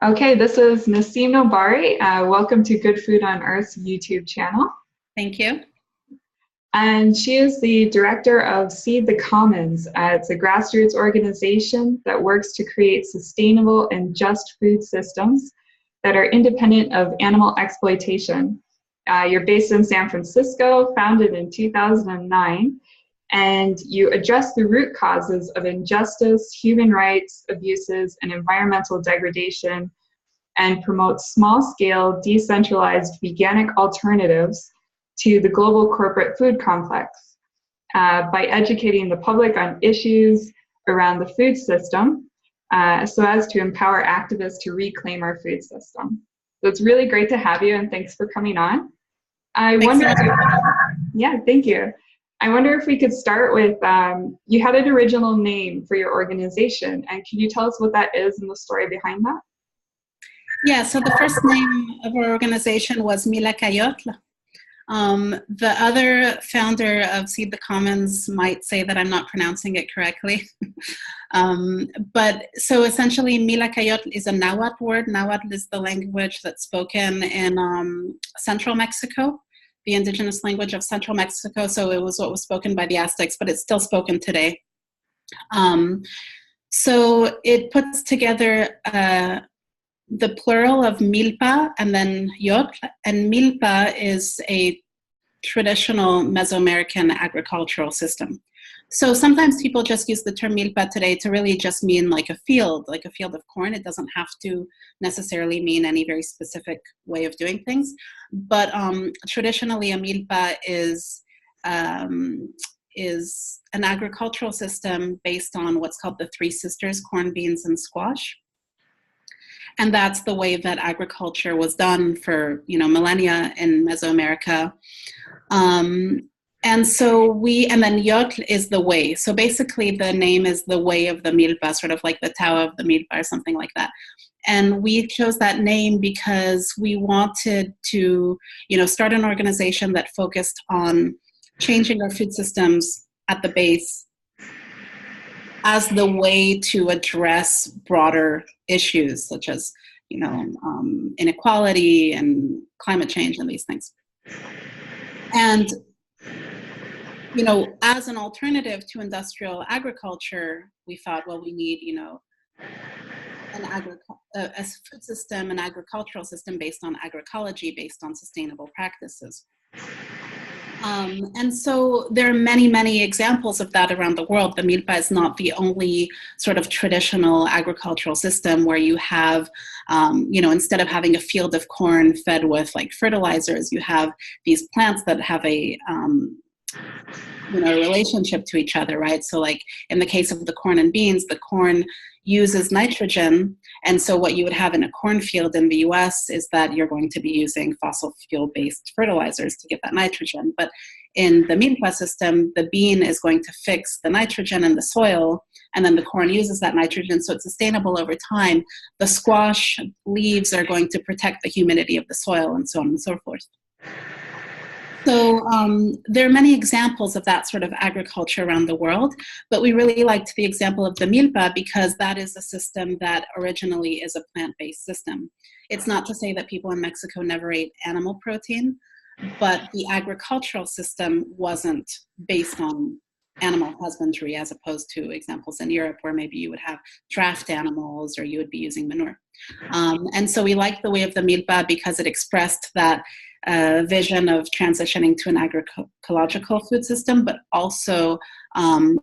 Okay, this is Nassim Nobari. Welcome to Good Food on Earth's YouTube channel. Thank you. And she is the director of Seed the Commons. It's a grassroots organization that works to create sustainable and just food systems that are independent of animal exploitation. You're based in San Francisco, founded in 2009, and you address the root causes of injustice, human rights abuses, and environmental degradation, and promote small-scale, decentralized veganic alternatives to the global corporate food complex by educating the public on issues around the food system so as to empower activists to reclaim our food system. So it's really great to have you, and thanks for coming on. Yeah, thank you. I wonder if we could start with, you had an original name for your organization, and can you tell us what that is and the story behind that? Yeah, so the first name of our organization was Mila Cayotla. The other founder of Seed the Commons might say that I'm not pronouncing it correctly. But so essentially Mila Cayotl is a Nahuatl word. Nahuatl is the language that's spoken in central Mexico, the indigenous language of central Mexico. So it was what was spoken by the Aztecs, but it's still spoken today. So it puts together the plural of milpa and then yotl, and milpa is a traditional Mesoamerican agricultural system. So sometimes people just use the term milpa today to really just mean like a field of corn. It doesn't have to necessarily mean any very specific way of doing things. But traditionally a milpa is an agricultural system based on what's called the three sisters, corn, beans, and squash. And that's the way that agriculture was done for, millennia in Mesoamerica. And then Yotl is the way. So basically the name is the way of the milpa, sort of like the Tao of the milpa or something like that. And we chose that name because we wanted to, start an organization that focused on changing our food systems at the base as the way to address broader issues such as, inequality and climate change and these things. And, as an alternative to industrial agriculture, we thought, well, we need, a food system, an agricultural system based on agroecology, based on sustainable practices. And so there are many, many examples of that around the world. The milpa is not the only sort of traditional agricultural system where you have, instead of having a field of corn fed with like fertilizers, you have these plants that have a relationship to each other, right? So like in the case of the corn and beans, the corn uses nitrogen. And so what you would have in a cornfield in the US is that you're going to be using fossil fuel-based fertilizers to get that nitrogen. But in the milpa system, the bean is going to fix the nitrogen in the soil, and then the corn uses that nitrogen, so it's sustainable over time. The squash leaves are going to protect the humidity of the soil, and so on and so forth. So there are many examples of that sort of agriculture around the world, but we really liked the example of the milpa because that is a system that originally is a plant-based system. It's not to say that people in Mexico never ate animal protein, but the agricultural system wasn't based on animal husbandry as opposed to examples in Europe where maybe you would have draft animals or you would be using manure. And so we liked the way of the milpa because it expressed that vision of transitioning to an agroecological food system, but also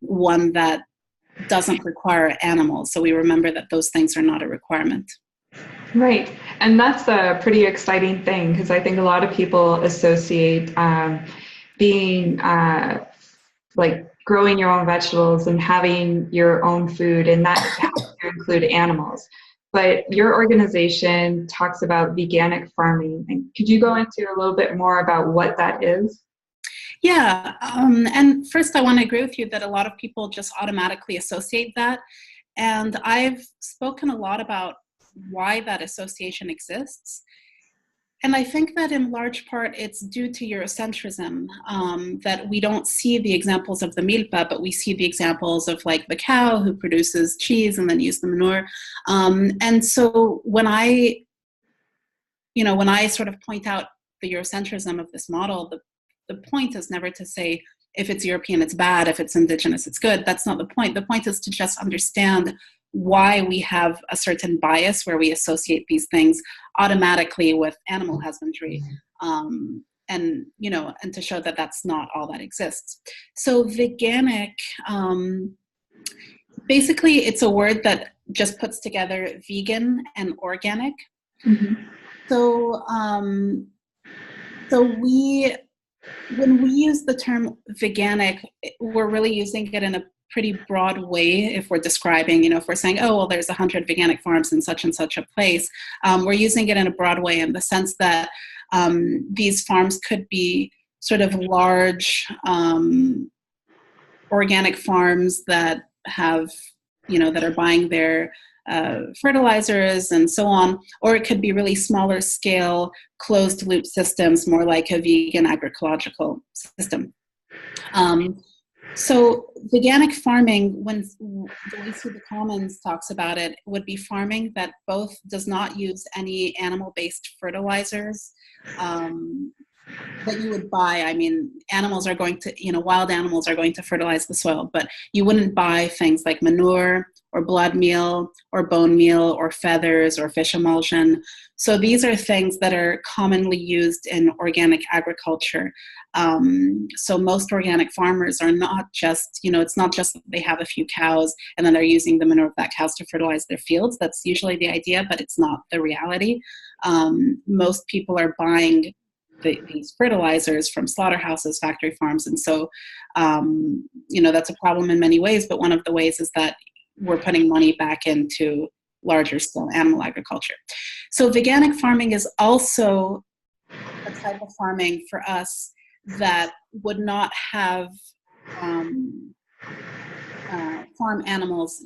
one that doesn't require animals. So we remember that those things are not a requirement. Right. And that's a pretty exciting thing because I think a lot of people associate being like growing your own vegetables and having your own food, and that has to include animals. But your organization talks about veganic farming. And could you go into a little bit more about what that is? Yeah, and first I want to agree with you that a lot of people just automatically associate that. And I've spoken a lot about why that association exists. And I think that in large part it's due to Eurocentrism, that we don't see the examples of the milpa, but we see the examples of like the cow who produces cheese and then uses the manure. And so when I sort of point out the Eurocentrism of this model, the point is never to say if it's European, it's bad, if it's indigenous, it's good. That's not the point. The point is to just understand why we have a certain bias where we associate these things automatically with animal husbandry, and to show that that's not all that exists. So veganic, basically it's a word that just puts together vegan and organic. Mm-hmm. So when we use the term veganic, we're really using it in a pretty broad way. If we're describing, if we're saying, oh, well, there's 100 veganic farms in such and such a place, we're using it in a broad way in the sense that these farms could be sort of large organic farms that have, that are buying their fertilizers and so on, or it could be really smaller scale closed loop systems, more like a vegan agroecological system. So veganic farming, when we see the Commons talks about it, would be farming that both does not use any animal-based fertilizers that you would buy. I mean, animals are going to, wild animals are going to fertilize the soil, but you wouldn't buy things like manure or blood meal or bone meal or feathers or fish emulsion. So these are things that are commonly used in organic agriculture. So most organic farmers are not just, it's not just that they have a few cows and then they're using the manure of that cows to fertilize their fields. That's usually the idea, but it's not the reality. Most people are buying these fertilizers from slaughterhouses, factory farms. And so, that's a problem in many ways, but one of the ways is that we're putting money back into larger scale animal agriculture. So veganic farming is also a type of farming for us that would not have farm animals,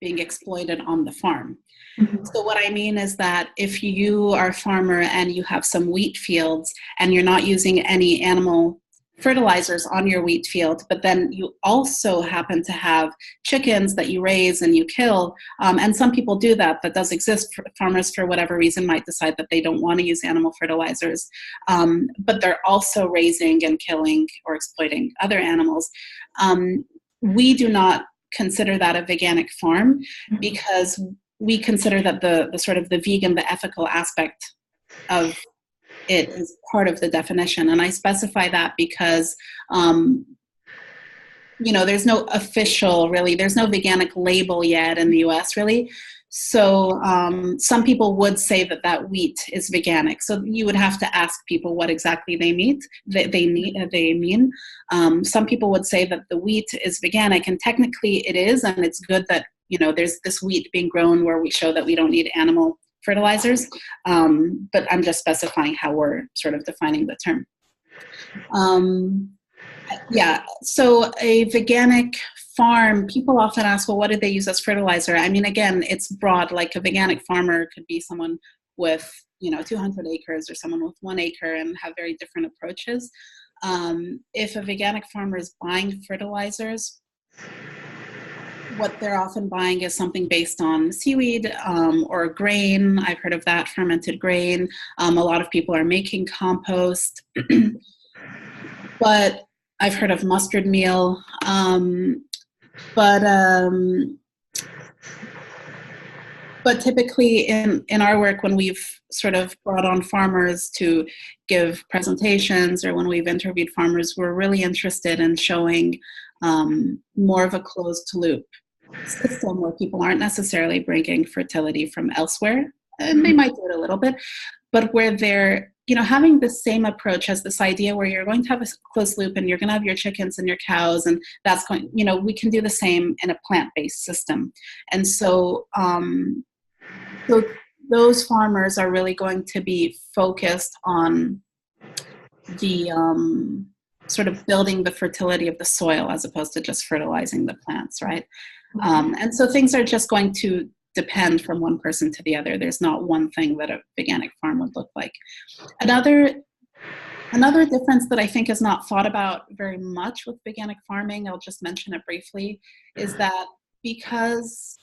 being exploited on the farm. Mm-hmm. So what I mean is that if you are a farmer and you have some wheat fields and you're not using any animal fertilizers on your wheat field, but then you also happen to have chickens that you raise and you kill, and some people do that. That does exist. Farmers, for whatever reason, might decide that they don't want to use animal fertilizers, but they're also raising and killing or exploiting other animals. We do not consider that a veganic farm because we consider that the sort of the vegan, the ethical aspect of it is part of the definition. And I specify that because, there's no official, really, there's no veganic label yet in the US, really. So some people would say that wheat is veganic. So you would have to ask people what exactly they mean. Some people would say that the wheat is veganic, and technically it is, and it's good that, there's this wheat being grown where we show that we don't need animal fertilizers, but I'm just specifying how we're sort of defining the term. So a veganic farm, people often ask, well, what did they use as fertilizer? I mean, again, it's broad. Like a veganic farmer could be someone with, 200 acres or someone with 1 acre and have very different approaches. If a veganic farmer is buying fertilizers, what they're often buying is something based on seaweed or grain. I've heard of that, fermented grain. A lot of people are making compost. But I've heard of mustard meal. But typically in our work, when we've sort of brought on farmers to give presentations or when we've interviewed farmers, we're really interested in showing more of a closed loop system where people aren't necessarily bringing fertility from elsewhere, and they might do it a little bit, but where they're having the same approach as this idea where you're going to have a closed loop and you're going to have your chickens and your cows, and that's going, we can do the same in a plant-based system. And so those farmers are really going to be focused on the sort of building the fertility of the soil as opposed to just fertilizing the plants, right? And so things are just going to depend from one person to the other. There's not one thing that a veganic farm would look like. Another difference that I think is not thought about very much with veganic farming, I'll just mention it briefly, is that because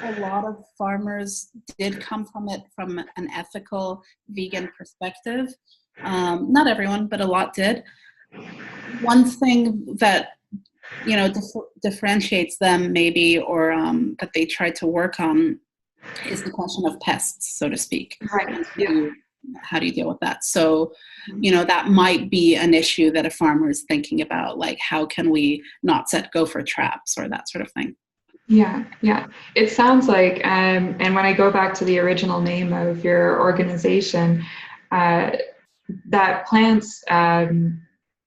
a lot of farmers did come from it from an ethical vegan perspective, not everyone, but a lot did. One thing that differentiates them maybe, or that they tried to work on, is the question of pests, so to speak. Right. Yeah. How do you deal with that? So, that might be an issue that a farmer is thinking about, like, how can we not set gopher traps or that sort of thing. Yeah, yeah. It sounds like, and when I go back to the original name of your organization, that plants in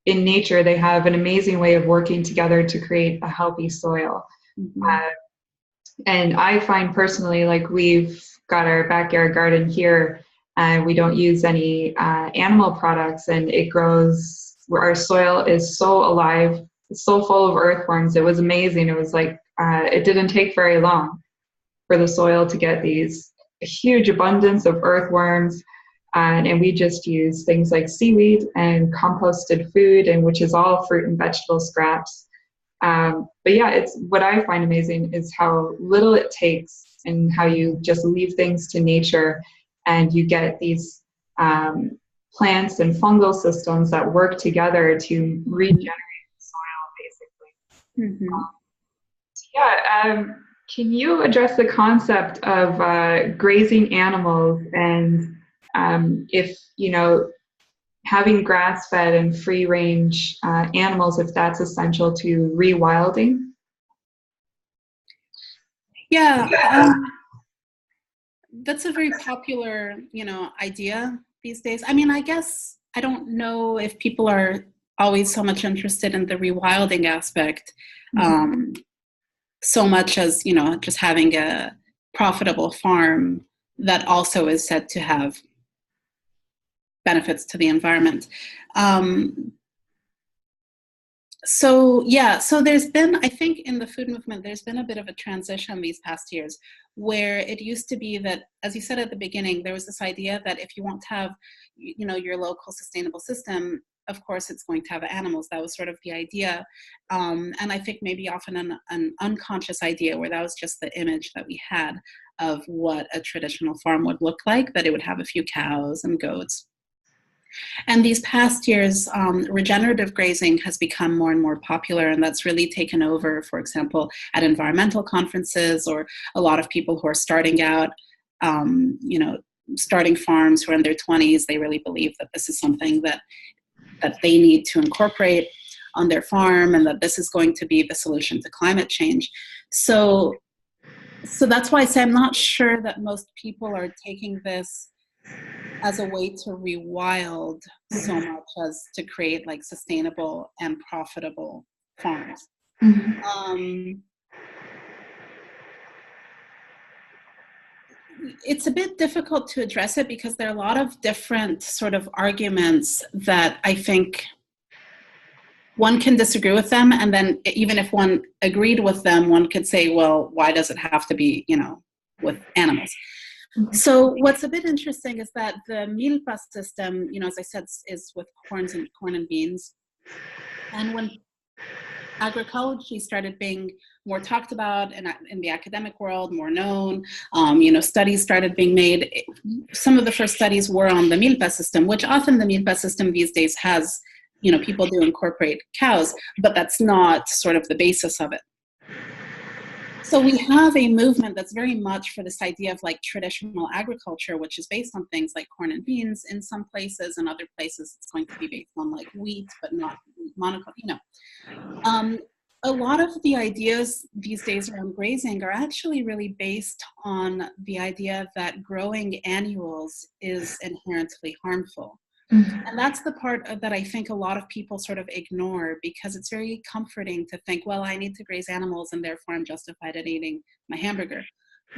nature, they have an amazing way of working together to create a healthy soil. Mm-hmm. And I find personally, like, we've got our backyard garden here, and we don't use any animal products, and it grows, our soil is so alive, it's so full of earthworms. It was amazing. It was like, it didn't take very long for the soil to get these huge abundance of earthworms. And we just use things like seaweed and composted food, and which is all fruit and vegetable scraps. But yeah, it's what I find amazing is how little it takes, and how you just leave things to nature, and you get these plants and fungal systems that work together to regenerate the soil, basically. Mm-hmm. Can you address the concept of grazing animals, and if, having grass-fed and free-range animals, if that's essential to rewilding? Yeah, that's a very popular, idea these days. I mean, I guess I don't know if people are always so much interested in the rewilding aspect, so much as, just having a profitable farm that also is said to have benefits to the environment. So there's been, I think in the food movement, there's been a bit of a transition these past years, where it used to be that, as you said at the beginning, there was this idea that if you want to have, your local sustainable system, of course it's going to have animals. That was sort of the idea. And I think maybe often an unconscious idea, where that was just the image that we had of what a traditional farm would look like, that it would have a few cows and goats. And these past years, regenerative grazing has become more and more popular, and that's really taken over, for example, at environmental conferences, or a lot of people who are starting out, starting farms, who are in their 20s, they really believe that this is something that they need to incorporate on their farm, and that this is going to be the solution to climate change. So that's why I say I'm not sure that most people are taking this as a way to rewild so much as to create like sustainable and profitable farms. Mm-hmm. It's a bit difficult to address it, because there are a lot of different sort of arguments that I think one can disagree with them, and then even if one agreed with them, one could say, well, why does it have to be, with animals? So what's a bit interesting is that the milpa system, as I said, is with corn and beans. And when agroecology started being more talked about in the academic world, more known, studies started being made. Some of the first studies were on the milpa system, which often the milpa system these days has, people do incorporate cows, but that's not sort of the basis of it. So we have a movement that's very much for this idea of like traditional agriculture, which is based on things like corn and beans in some places, and other places it's going to be based on like wheat, but not monoculture. A lot of the ideas these days around grazing are actually really based on the idea that growing annuals is inherently harmful. Mm-hmm. And that's the part that I think a lot of people sort of ignore, because it's very comforting to think, well, I need to graze animals and therefore I'm justified in eating my hamburger.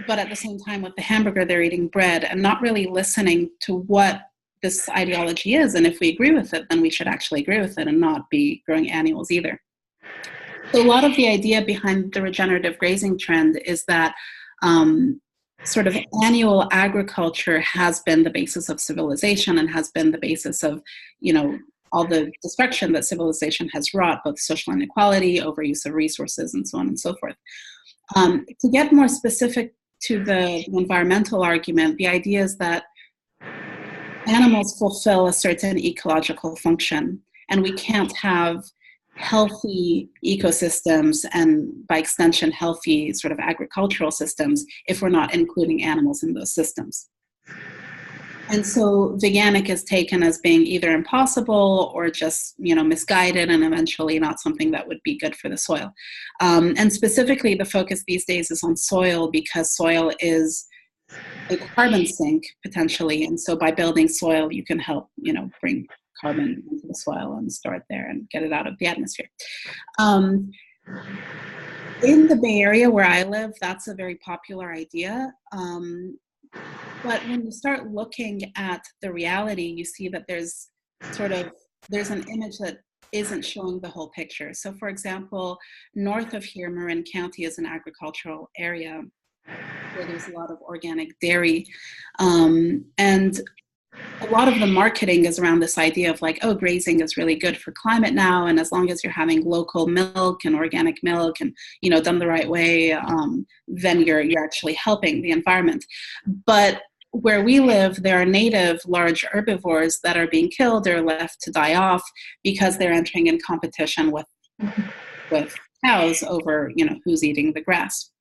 But at the same time, with the hamburger, they're eating bread, and not really listening to what this ideology is. And if we agree with it, then we should actually agree with it and not be growing annuals either. So a lot of the idea behind the regenerative grazing trend is that sort of annual agriculture has been the basis of civilization and has been the basis of, all the destruction that civilization has wrought, both social inequality, overuse of resources, and so on and so forth. To get more specific to the environmental argument, the idea is that animals fulfill a certain ecological function, and we can't have healthy ecosystems and, by extension, healthy sort of agricultural systems if we're not including animals in those systems. And so veganic is taken as being either impossible or just, misguided and eventually not something that would be good for the soil. And specifically, the focus these days is on soil because soil is a carbon sink potentially. And so by building soil, you can help, bring carbon into the soil and store it there and get it out of the atmosphere. In the Bay Area where I live, that's a very popular idea. But when you start looking at the reality, you see that there's an image that isn't showing the whole picture. So for example, north of here, Marin County is an agricultural area where there's a lot of organic dairy. And a lot of the marketing is around this idea of like, oh, grazing is really good for climate now. And as long as you're having local milk and organic milk and, done the right way, then you're actually helping the environment. But where we live, there are native large herbivores that are being killed or left to die off because they're entering in competition with cows over, who's eating the grass.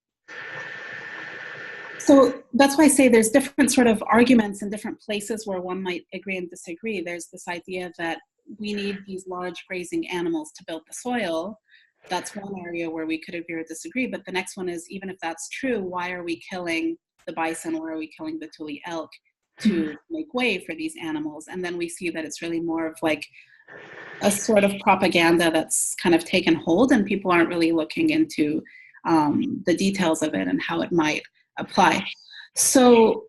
So that's why I say there's different sort of arguments in different places where one might agree and disagree. There's this idea that we need these large grazing animals to build the soil. That's one area where we could agree or disagree. But the next one is, even if that's true, why are we killing the bison? Why are we killing the tule elk to make way for these animals? And then we see that it's really more of like a sort of propaganda that's kind of taken hold, and people aren't really looking into the details of it and how it might apply. So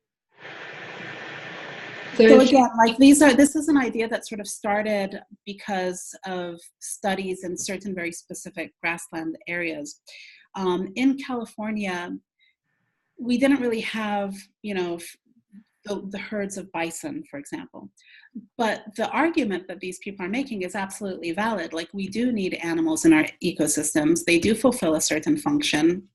again, like this is an idea that sort of started because of studies in certain very specific grassland areas. In California, we didn't really have, the herds of bison, for example. But the argument that these people are making is absolutely valid. Like, we do need animals in our ecosystems. They do fulfill a certain function.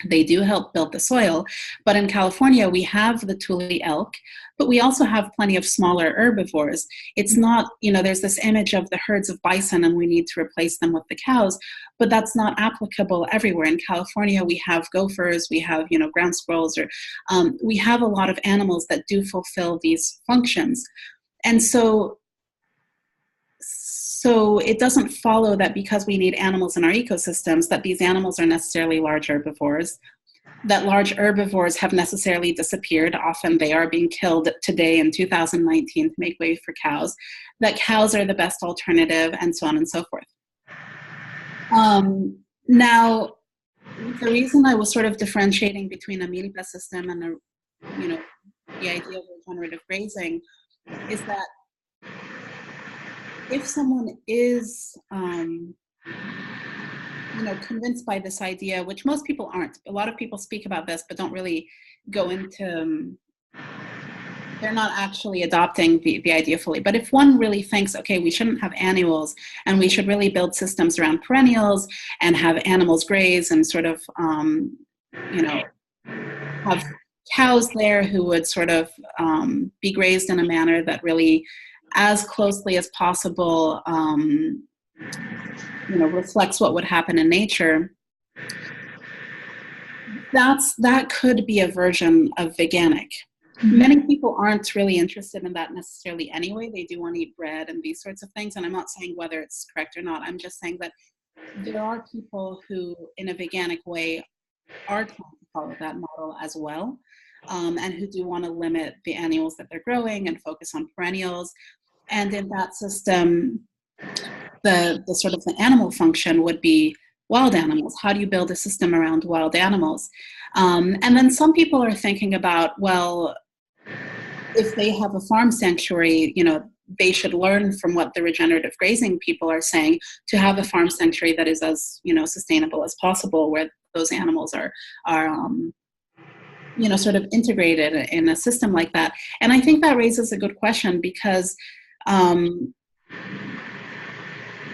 They do help build the soil. But in California, we have the tule elk, but we also have plenty of smaller herbivores. It's not, there's this image of the herds of bison and we need to replace them with the cows, but that's not applicable everywhere. In California, we have gophers, we have, ground squirrels, or we have a lot of animals that do fulfill these functions. And so it doesn't follow that because we need animals in our ecosystems, that these animals are necessarily large herbivores, that large herbivores have necessarily disappeared. Often they are being killed today in 2019 to make way for cows, that cows are the best alternative, and so on and so forth. Now, the reason I was sort of differentiating between a milpa system and the idea of regenerative grazing is that if someone is, convinced by this idea, which most people aren't, a lot of people speak about this, but don't really go into, they're not actually adopting the idea fully. But if one really thinks, okay, we shouldn't have annuals and we should really build systems around perennials and have animals graze and sort of, have cows there who would sort of be grazed in a manner that really, as closely as possible, reflects what would happen in nature, that could be a version of veganic. Mm-hmm. Many people aren't really interested in that necessarily anyway. They do want to eat bread and these sorts of things. And I'm not saying whether it's correct or not. I'm just saying that there are people who, in a veganic way, are trying to follow that model as well, and who do want to limit the annuals that they're growing and focus on perennials. And in that system, the sort of the animal function would be wild animals. How do you build a system around wild animals? And then some people are thinking about, well, if they have a farm sanctuary, they should learn from what the regenerative grazing people are saying to have a farm sanctuary that is as, sustainable as possible, where those animals are sort of integrated in a system like that. And I think that raises a good question, because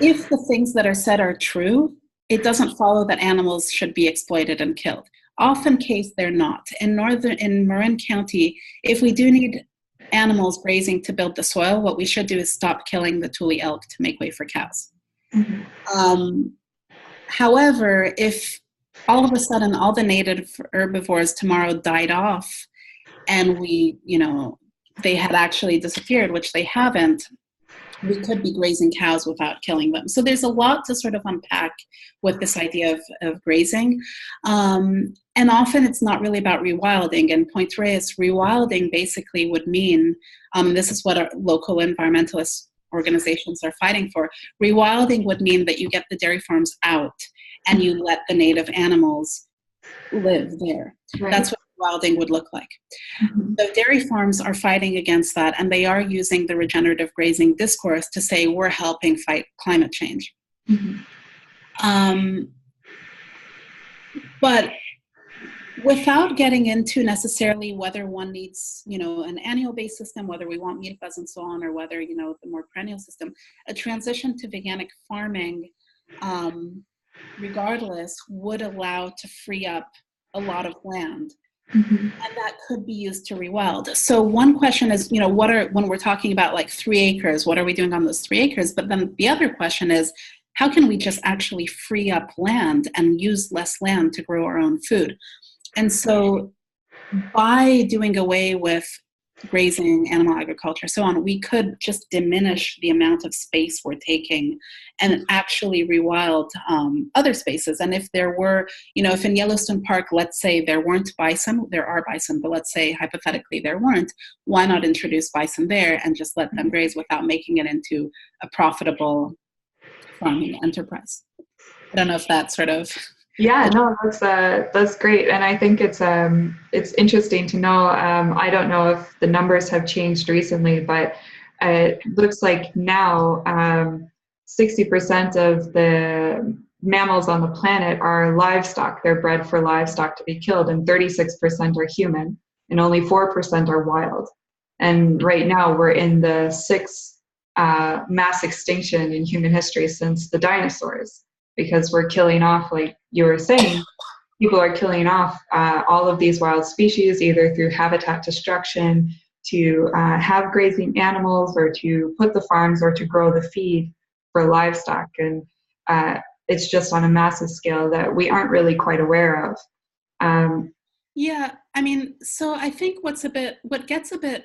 if the things that are said are true, it doesn't follow that animals should be exploited and killed. Often case they're not. In Marin County, if we do need animals grazing to build the soil, what we should do is stop killing the Tule elk to make way for cows. Mm-hmm. However, if all of a sudden all the native herbivores tomorrow died off and they had actually disappeared, which they haven't, we could be grazing cows without killing them. So there's a lot to sort of unpack with this idea of grazing. And often it's not really about rewilding. And Pointreus, rewilding basically would mean, this is what our local environmentalist organizations are fighting for, rewilding would mean that you get the dairy farms out and you let the native animals live there. Right. That's what rewilding would look like. Mm-hmm. So dairy farms are fighting against that, and they are using the regenerative grazing discourse to say we're helping fight climate change. Mm-hmm. But without getting into necessarily whether one needs, an annual-based system, whether we want meat buzz and so on, or whether, the more perennial system, a transition to veganic farming, regardless, would allow to free up a lot of land. Mm-hmm. And that could be used to rewild. So one question is, when we're talking about like 3 acres, what are we doing on those 3 acres? But then the other question is, how can we just actually free up land and use less land to grow our own food? And so by doing away with grazing, animal agriculture, so on, we could just diminish the amount of space we're taking and actually rewild other spaces. And if there were, if in Yellowstone Park, let's say there weren't bison, there are bison, but let's say hypothetically there weren't, why not introduce bison there and just let them graze without making it into a profitable farming enterprise? I don't know if that sort of... Yeah, no, that's great, and I think it's interesting to know. I don't know if the numbers have changed recently, but it looks like now 60% of the mammals on the planet are livestock. They're bred for livestock to be killed, and 36% are human, and only 4% are wild. And right now we're in the 6th mass extinction in human history since the dinosaurs, because we're killing off, like you were saying, people are killing off all of these wild species, either through habitat destruction, to have grazing animals, or to put the farms, or to grow the feed for livestock. And it's just on a massive scale that we aren't really quite aware of. Yeah, I mean, so I think what gets a bit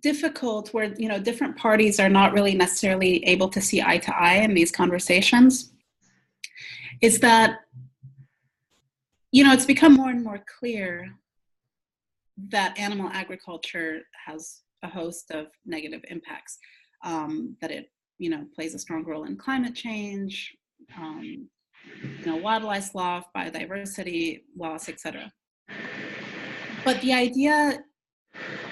difficult, where different parties are not really necessarily able to see eye to eye in these conversations, is that it's become more and more clear that animal agriculture has a host of negative impacts, that it plays a strong role in climate change, wildlife loss, biodiversity loss, etc. But the idea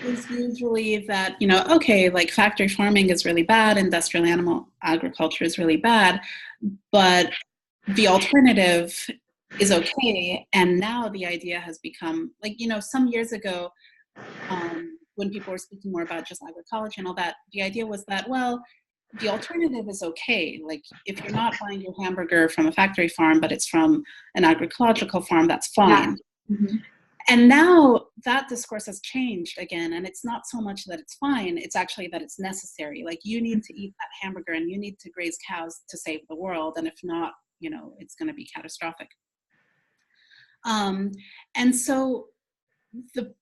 is usually that, okay, like factory farming is really bad, industrial animal agriculture is really bad, but the alternative is okay. And now the idea has become, like, some years ago, when people were speaking more about just agroecology and all that, the idea was that, well, the alternative is okay. Like, if you're not buying your hamburger from a factory farm, but it's from an agroecological farm, that's fine. Yeah. Mm-hmm. And now that discourse has changed again, and it's not so much that it's fine, it's actually that it's necessary. Like, you need to eat that hamburger and you need to graze cows to save the world, and if not, it's going to be catastrophic. And so the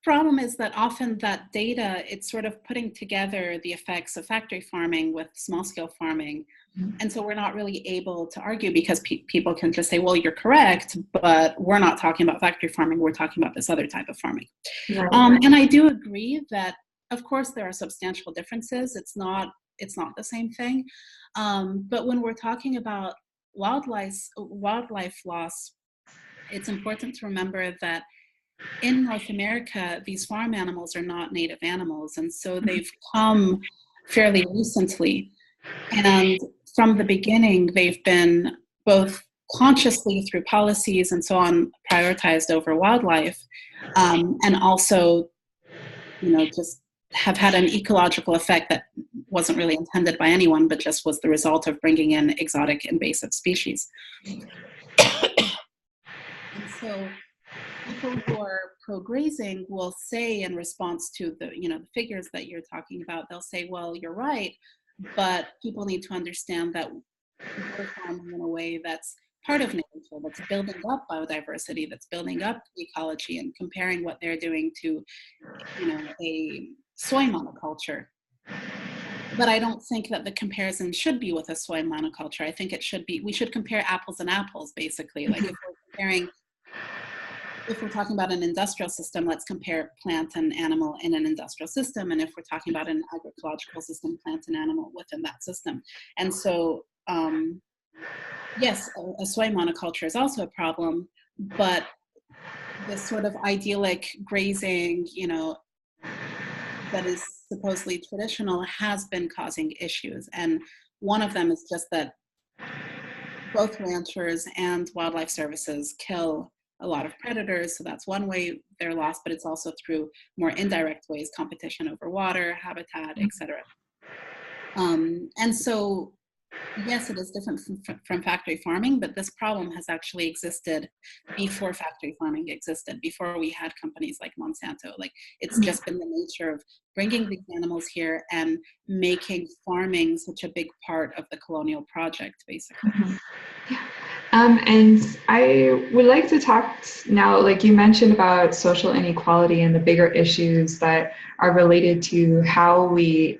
problem is that often that data, it's sort of putting together the effects of factory farming with small-scale farming. Mm-hmm. And so we're not really able to argue, because people can just say, well, you're correct, but we're not talking about factory farming, we're talking about this other type of farming. Right. And I do agree that, of course, there are substantial differences. It's not the same thing. But when we're talking about wildlife loss, it's important to remember that in North America, these farm animals are not native animals, and so they've come fairly recently. And from the beginning, they've been both consciously through policies and so on prioritized over wildlife, and also, just have had an ecological effect that wasn't really intended by anyone, but just was the result of bringing in exotic invasive species. And so people who are pro-grazing will say, in response to the figures that you're talking about, they'll say, well, you're right, but people need to understand that we're farming in a way that's part of nature, that's building up biodiversity, that's building up ecology, and comparing what they're doing to, a soy monoculture. But I don't think that the comparison should be with a soy monoculture. I think we should compare apples and apples, basically. Like if we're talking about an industrial system, let's compare plant and animal in an industrial system. And if we're talking about an agroecological system, plant and animal within that system. And so, yes, a soy monoculture is also a problem, but this sort of idyllic grazing, that is supposedly traditional has been causing issues. And one of them is just that both ranchers and wildlife services kill a lot of predators. So that's one way they're lost, but it's also through more indirect ways, competition over water, habitat, etc. And so, yes, it is different from factory farming, but this problem has actually existed before factory farming existed, before we had companies like Monsanto. Like, it's just been the nature of bringing these animals here and making farming such a big part of the colonial project, basically. And I would like to talk now, like you mentioned, about social inequality and the bigger issues that are related to how we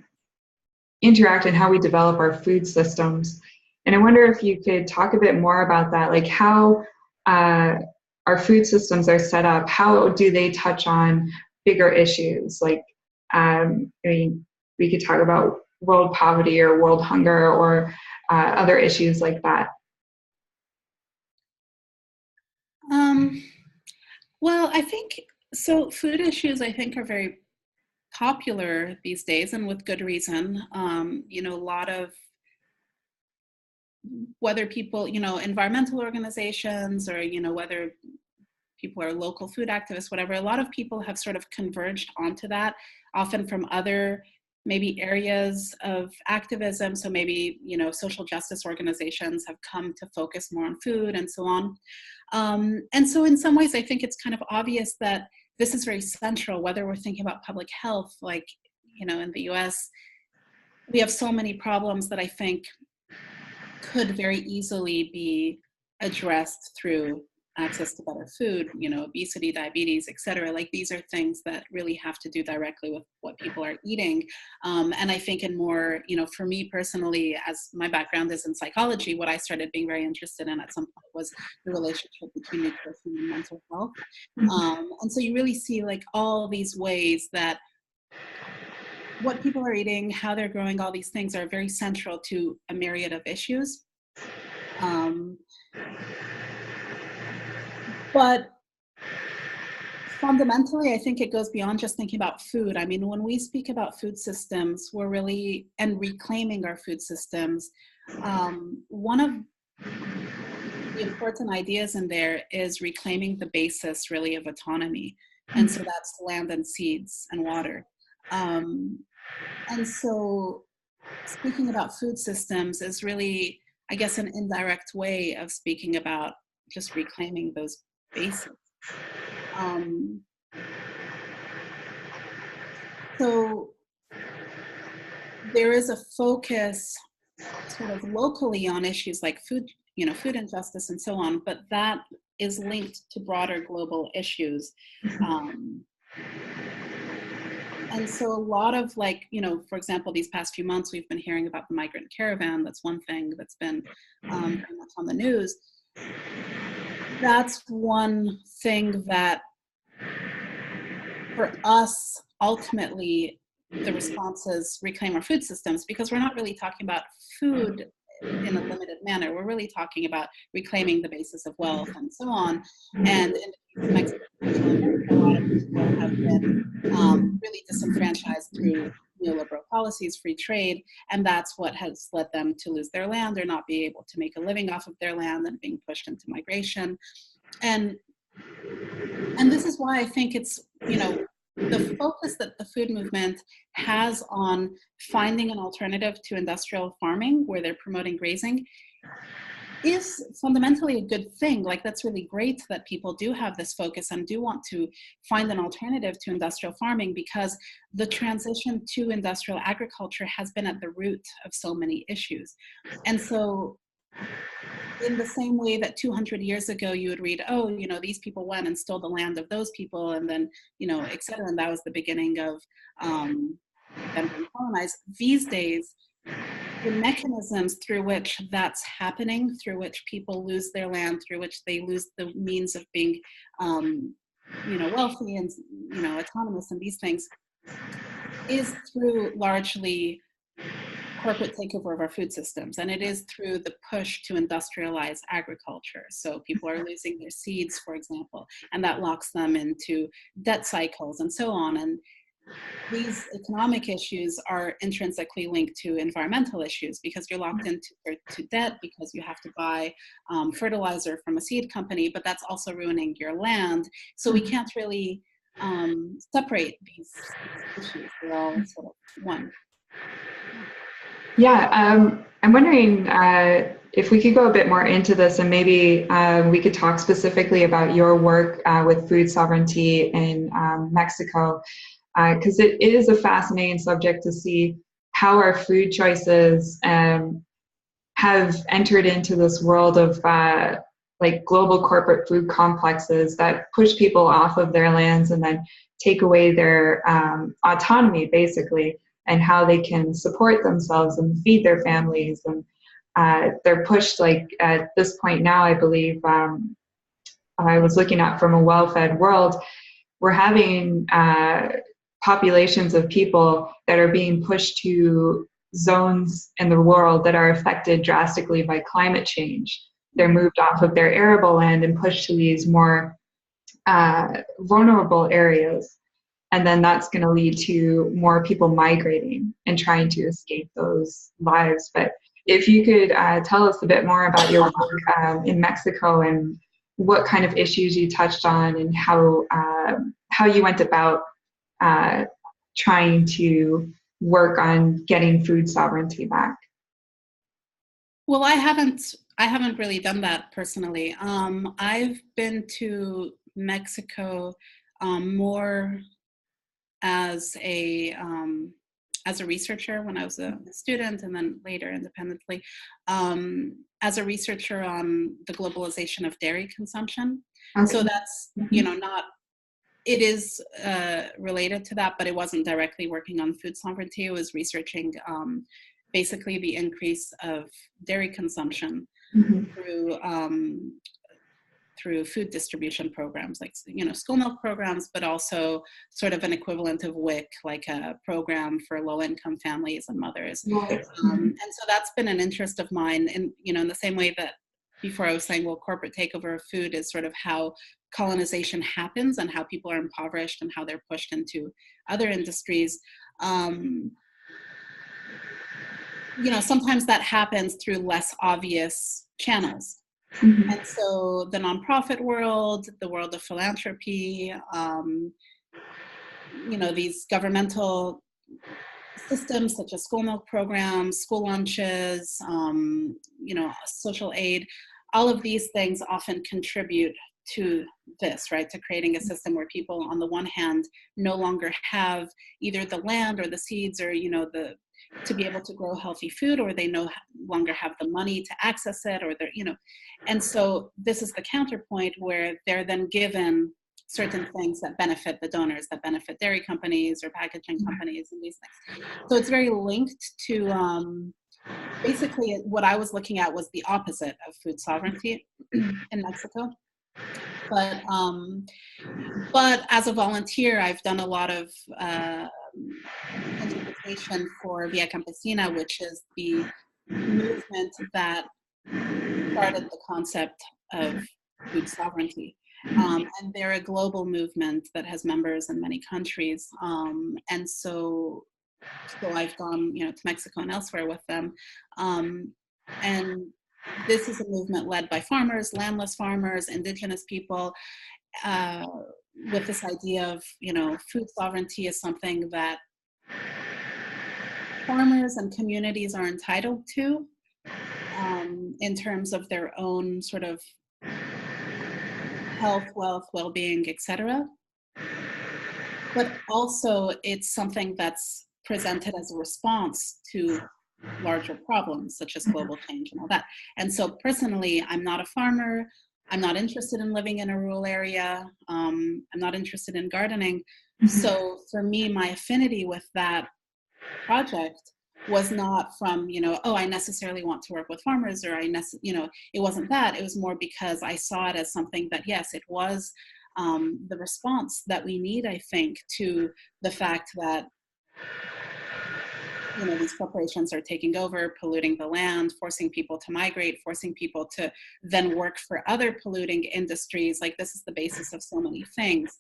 interact and how we develop our food systems. And I wonder if you could talk a bit more about that, like how our food systems are set up. How do they touch on bigger issues? Like, we could talk about world poverty or world hunger or other issues like that. Well, I think, so food issues, I think, are very popular these days, and with good reason. A lot of, whether people, environmental organizations, or, whether people are local food activists, whatever, a lot of people have sort of converged onto that, often from other maybe areas of activism. So maybe, social justice organizations have come to focus more on food and so on. And so in some ways, I think it's kind of obvious that this is very central, whether we're thinking about public health, like, in the US, we have so many problems that I think could very easily be addressed through access to better food, obesity, diabetes, etc. Like, these are things that really have to do directly with what people are eating. And I think in more, for me personally, as my background is in psychology, what I started being very interested in at some point was the relationship between nutrition and mental health. And so you really see, like, all these ways that what people are eating, how they're growing, all these things are very central to a myriad of issues. But fundamentally, I think it goes beyond just thinking about food. I mean, when we speak about food systems, we're really, and reclaiming our food systems, one of the important ideas in there is reclaiming the basis, really, of autonomy. And so that's land and seeds and water. And so speaking about food systems is really, I guess, an indirect way of speaking about just reclaiming those basics. So there is a focus sort of locally on issues like food, food injustice and so on, but that is linked to broader global issues. And so a lot of, like, for example, these past few months, we've been hearing about the migrant caravan. That's one thing that's been very much on the news. That's one thing that, for us, ultimately, the response is reclaim our food systems, because we're not really talking about food in a limited manner. We're really talking about reclaiming the basis of wealth and so on. And in Mexico, a lot of people have been really disenfranchised through neoliberal policies, free trade, and that's what has led them to lose their land or not be able to make a living off of their land and being pushed into migration. And this is why I think it's, the focus that the food movement has on finding an alternative to industrial farming, where they're promoting grazing, is fundamentally a good thing. Like, that's really great that people do have this focus and do want to find an alternative to industrial farming, because the transition to industrial agriculture has been at the root of so many issues. And so in the same way that 200 years ago you would read, oh, these people went and stole the land of those people, and then, et cetera, and that was the beginning of them being colonized. These days, the mechanisms through which that's happening, through which people lose their land, through which they lose the means of being, wealthy and, autonomous and these things, is through largely corporate takeover of our food systems. And it is through the push to industrialize agriculture. So people are losing their seeds, for example, and that locks them into debt cycles and so on. And these economic issues are intrinsically linked to environmental issues, because you're locked into debt because you have to buy fertilizer from a seed company, but that's also ruining your land. So we can't really separate these issues. They're all sort of one. Yeah, I'm wondering if we could go a bit more into this, and maybe we could talk specifically about your work with food sovereignty in Mexico, because it is a fascinating subject to see how our food choices have entered into this world of like global corporate food complexes that push people off of their lands and then take away their autonomy, basically, and how they can support themselves and feed their families. And they're pushed, like at this point now, I believe, I was looking at from a well-fed world, we're having populations of people that are being pushed to zones in the world that are affected drastically by climate change. They're moved off of their arable land and pushed to these more vulnerable areas. And then that's going to lead to more people migrating and trying to escape those lives. But if you could tell us a bit more about your work in Mexico and what kind of issues you touched on and how you went about trying to work on getting food sovereignty back. Well, I haven't really done that personally. I've been to Mexico more as a researcher when I was a student, and then later independently, as a researcher on the globalization of dairy consumption. Okay. So that's, not, it is related to that, but it wasn't directly working on food sovereignty. It was researching basically the increase of dairy consumption through food distribution programs, like, school milk programs, but also sort of an equivalent of WIC, like a program for low-income families and mothers. And so that's been an interest of mine, in the same way that before I was saying, well, corporate takeover of food is sort of how colonization happens and how people are impoverished and how they're pushed into other industries. Sometimes that happens through less obvious channels. And so the nonprofit world, the world of philanthropy, these governmental systems such as school milk programs, school lunches, social aid, all of these things often contribute to this, right? To creating a system where people, on the one hand, no longer have either the land or the seeds or, to be able to grow healthy food, or they no longer have the money to access it, or they're, and so this is the counterpoint where they're then given certain things that benefit the donors, that benefit dairy companies or packaging companies and these things. So it's very linked to, basically what I was looking at was the opposite of food sovereignty in Mexico. But as a volunteer, I've done a lot of interpretation for Via Campesina, which is the movement that started the concept of food sovereignty. And they're a global movement that has members in many countries. And so So I've gone, to Mexico and elsewhere with them. And this is a movement led by farmers, landless farmers, indigenous people, uh, with this idea of, food sovereignty is something that farmers and communities are entitled to, in terms of their own sort of health, wealth, well-being, etc. But also it's something that's presented as a response to larger problems such as global change and all that. And so personally, I'm not a farmer. I'm not interested in living in a rural area. I'm not interested in gardening. So for me, my affinity with that project was not from, oh, I necessarily want to work with farmers, or it wasn't that. It was more because I saw it as something that, yes, it was the response that we need, I think, to the fact that these corporations are taking over, polluting the land, forcing people to migrate, forcing people to then work for other polluting industries. Like, this is the basis of so many things.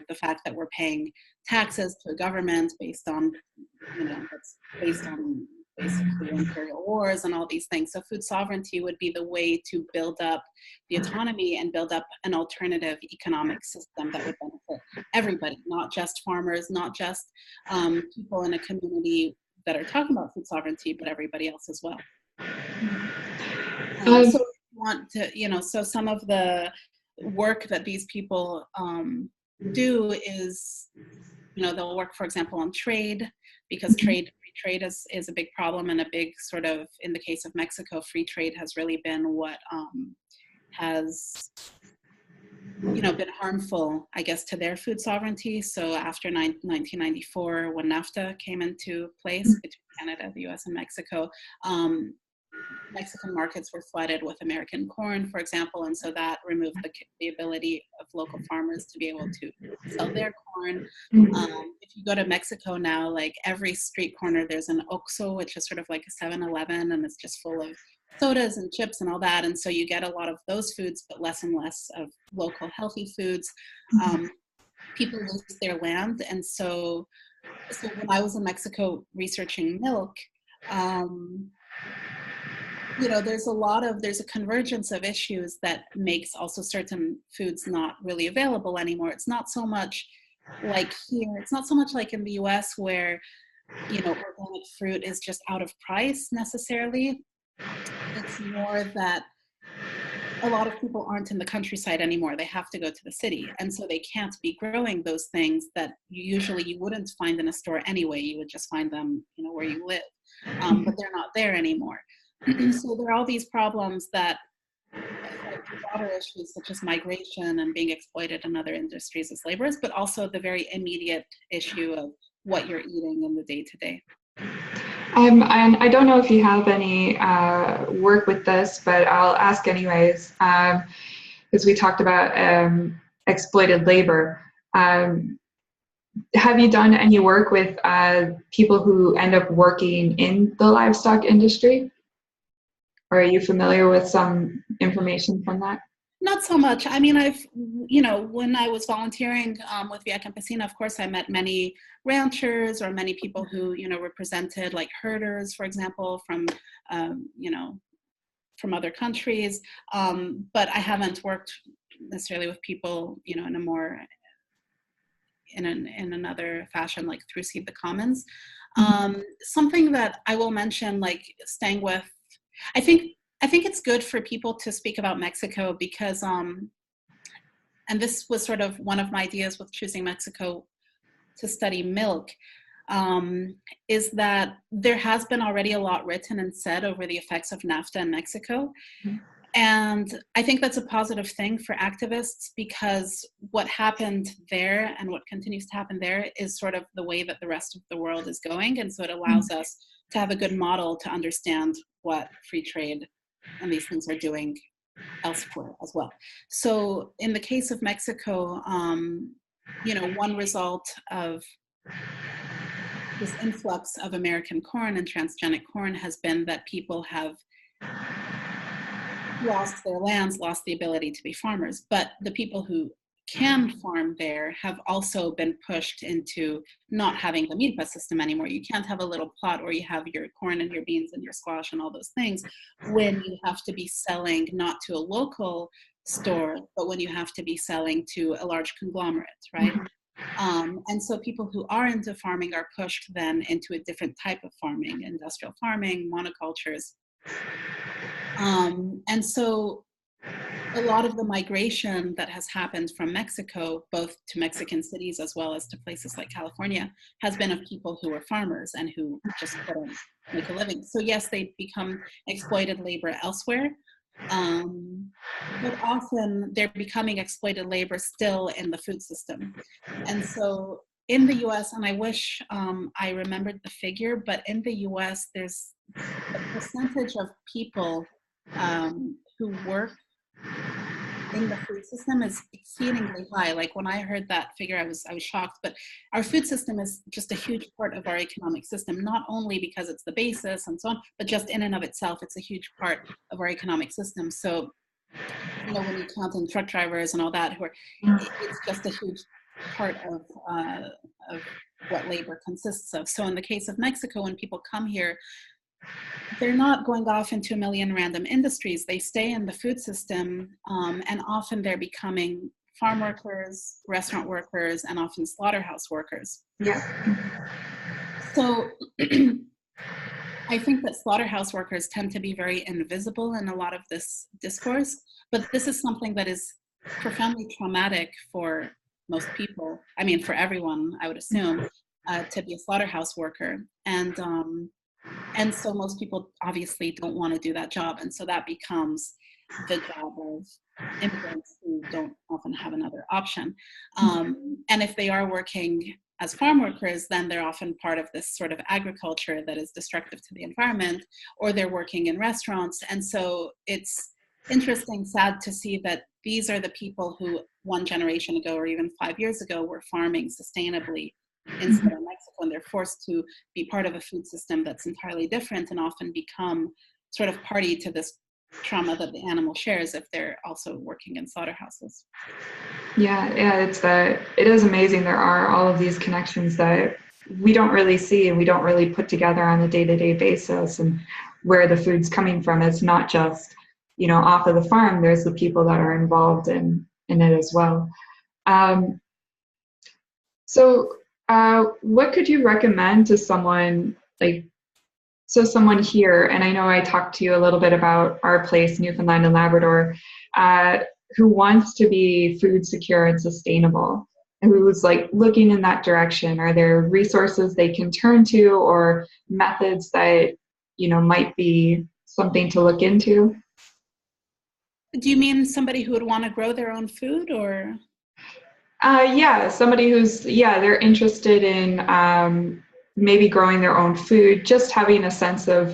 The fact that we're paying taxes to a government based on, that's based on basically imperial wars and all these things. So food sovereignty would be the way to build up the autonomy and build up an alternative economic system that would benefit everybody, not just farmers, not just people in a community that are talking about food sovereignty, but everybody else as well. So if you want to, so some of the work that these people do is, they'll work, for example, on trade, because free trade is a big problem, and a big sort of, in the case of Mexico, free trade has really been what has been harmful, I guess, to their food sovereignty. So after 1994, when NAFTA came into place between Canada, the US, and Mexico, Mexican markets were flooded with American corn, for example, and so that removed the ability of local farmers to be able to sell their corn. If you go to Mexico now, like every street corner, there's an Oxxo, which is sort of like a 7-Eleven, and it's just full of sodas and chips and all that. And so you get a lot of those foods, but less and less of local healthy foods. People lose their land. And so when I was in Mexico researching milk, there's a convergence of issues that makes also certain foods not really available anymore. It's not so much like here, it's not so much like in the US where, organic fruit is just out of price necessarily. It's more that a lot of people aren't in the countryside anymore. They have to go to the city. And so they can't be growing those things that usually you wouldn't find in a store anyway. You would just find them, where you live. But they're not there anymore. So there are all these problems that affect broader issues such as migration and being exploited in other industries as laborers, but also the very immediate issue of what you're eating in the day-to-day. And I don't know if you have any work with this, but I'll ask anyways, because we talked about exploited labor. Have you done any work with people who end up working in the livestock industry? Or are you familiar with some information from that? Not so much. I mean, when I was volunteering with Via Campesina, of course, I met many ranchers or many people who, represented like herders, for example, from other countries. But I haven't worked necessarily with people, in a more, in another fashion, like through Seed the Commons. Something that I will mention, like staying with, I think it's good for people to speak about Mexico because, and this was sort of one of my ideas with choosing Mexico to study milk, is that there has been already a lot written and said over the effects of NAFTA in Mexico. And I think that's a positive thing for activists because what happened there and what continues to happen there is sort of the way that the rest of the world is going. And so it allows us to have a good model to understand what free trade and these things are doing elsewhere as well. So in the case of Mexico, one result of this influx of American corn and transgenic corn has been that people have lost their lands, lost the ability to be farmers. But the people who can farm there have also been pushed into not having the MEPA system anymore. You can't have a little plot where you have your corn and your beans and your squash and all those things when you have to be selling not to a local store, but when you have to be selling to a large conglomerate, right? And so people who are into farming are pushed then into a different type of farming, industrial farming, monocultures. And so a lot of the migration that has happened from Mexico, both to Mexican cities as well as to places like California, has been of people who are farmers and who just couldn't make a living. So yes, they become exploited labor elsewhere, but often they're becoming exploited labor still in the food system. And so in the US, and I wish I remembered the figure, but in the US, there's a percentage of people who work in the food system is exceedingly high. Like when I heard that figure, I was shocked. But our food system is just a huge part of our economic system, not only because it's the basis and so on, but just in and of itself, it's a huge part of our economic system. So, you know, when you count in truck drivers and all that, it's just a huge part of what labor consists of. So in the case of Mexico, when people come here, they're not going off into a million random industries. They stay in the food system, and often they're becoming farm workers, restaurant workers, and often slaughterhouse workers. Yeah. So I think that slaughterhouse workers tend to be very invisible in a lot of this discourse, but this is something that is profoundly traumatic for most people. I mean, for everyone, I would assume, to be a slaughterhouse worker. And so most people obviously don't want to do that job. And so that becomes the job of immigrants who don't often have another option. And if they are working as farm workers, then they're often part of this sort of agriculture that is destructive to the environment, or they're working in restaurants. And so it's interesting, sad to see that these are the people who 1 generation ago or even 5 years ago were farming sustainably in southern Mexico, and they're forced to be part of a food system that's entirely different and often become sort of party to this trauma that the animal shares if they're also working in slaughterhouses. Yeah, it is amazing. There are all of these connections that we don't really see and we don't really put together on a day-to-day basis, and where the food's coming from. It's not just, you know, off of the farm. There's the people that are involved in it as well. What could you recommend to someone someone here, and I know I talked to you a little bit about our place, Newfoundland and Labrador, who wants to be food secure and sustainable, and who's like looking in that direction? Are there resources they can turn to, or methods that, you know, might be something to look into? Do you mean somebody who would want to grow their own food, or? Yeah, somebody who's, they're interested in maybe growing their own food, just having a sense of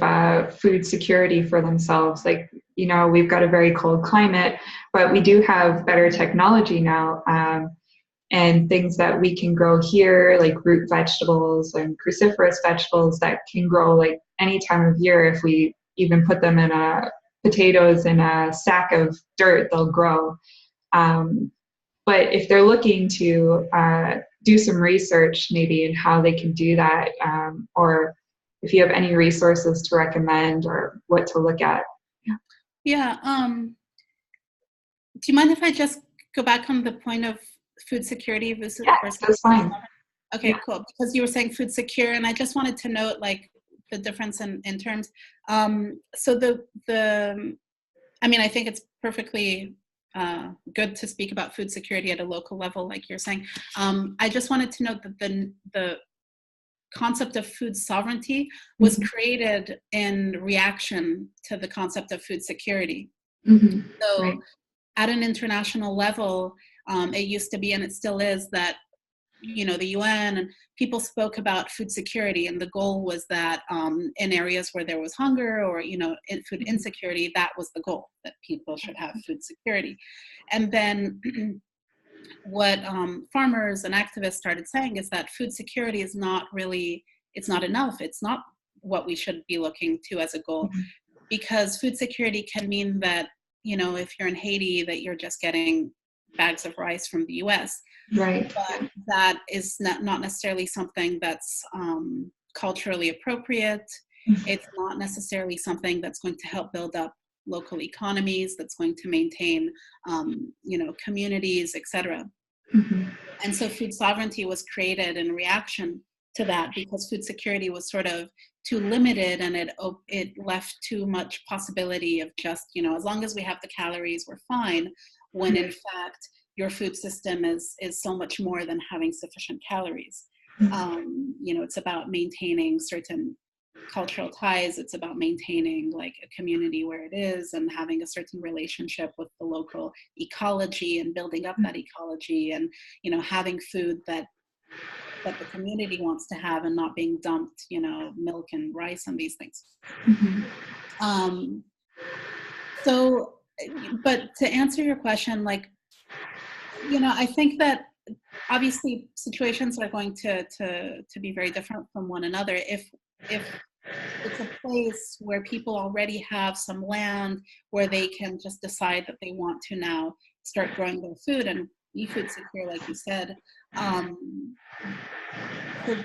food security for themselves. Like, you know, we've got a very cold climate, but we do have better technology now, and things that we can grow here, like root vegetables and cruciferous vegetables that can grow like any time of year. If we even put them in potatoes in a sack of dirt, they'll grow. But if they're looking to do some research maybe in how they can do that, or if you have any resources to recommend or what to look at. Yeah. Do you mind if I just go back on the point of food security versus? Yeah, that's fine. Okay, cool. Because you were saying food secure, and I just wanted to note like the difference in terms. So I mean, I think it's perfectly good to speak about food security at a local level, like you're saying. I just wanted to note that the concept of food sovereignty was created in reaction to the concept of food security. So right. At an international level, it used to be, and it still is, that, you know, the UN and people spoke about food security, and the goal was that in areas where there was hunger or, you know, food insecurity, that was the goal, that people should have food security. And then what farmers and activists started saying is that food security is not really, it's not enough. It's not what we should be looking to as a goal, because food security can mean that, you know, if you're in Haiti, that you're just getting bags of rice from the US. Right. But that is not necessarily something that's culturally appropriate. It's not necessarily something that's going to help build up local economies, that's going to maintain, communities, etc. Mm-hmm. And so food sovereignty was created in reaction to that, because food security was sort of too limited, and it left too much possibility of just, as long as we have the calories, we're fine, when in fact your food system is so much more than having sufficient calories. It's about maintaining certain cultural ties. It's about maintaining like a community where it is, and having a certain relationship with the local ecology, and building up that ecology, and having food that the community wants to have, and not being dumped milk and rice and these things. Mm-hmm. So, but to answer your question, like, I think that obviously situations are going to be very different from one another. If it's a place where people already have some land where they can just decide that they want to now start growing their food and be food secure, like you said, so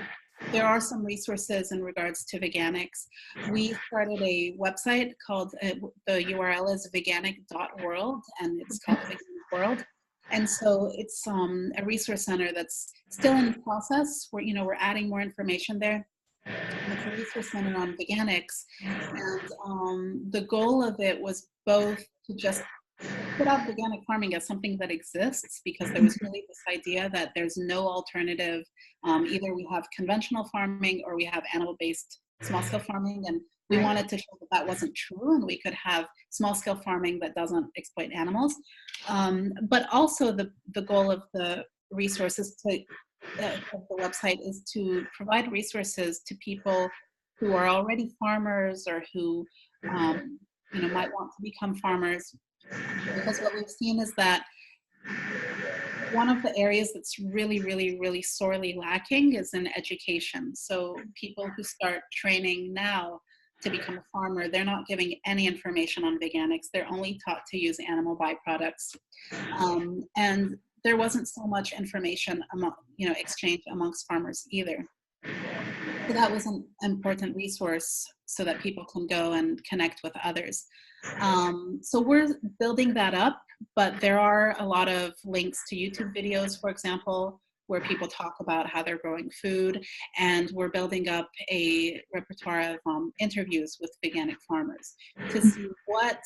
there are some resources in regards to veganics. We started a website called, the URL is veganic.world, and it's called Veganic World. And so it's a resource center that's still in process. We're adding more information there. It's a resource center on veganics, and the goal of it was both to just put out organic farming as something that exists, because there was really this idea that there's no alternative. Either we have conventional farming or we have animal-based small-scale farming, and we wanted to show that that wasn't true, and we could have small-scale farming that doesn't exploit animals. But also the goal of the resources of the website is to provide resources to people who are already farmers, or who might want to become farmers. Because what we've seen is that one of the areas that's really, really, really sorely lacking is in education. So people who start training now to become a farmer, they're not giving any information on veganics. They're only taught to use animal byproducts. And there wasn't so much information exchanged amongst farmers either. So that was an important resource so that people can go and connect with others. So we're building that up, but there are a lot of links to YouTube videos, for example, where people talk about how they're growing food, and we're building up a repertoire of interviews with veganic farmers to see what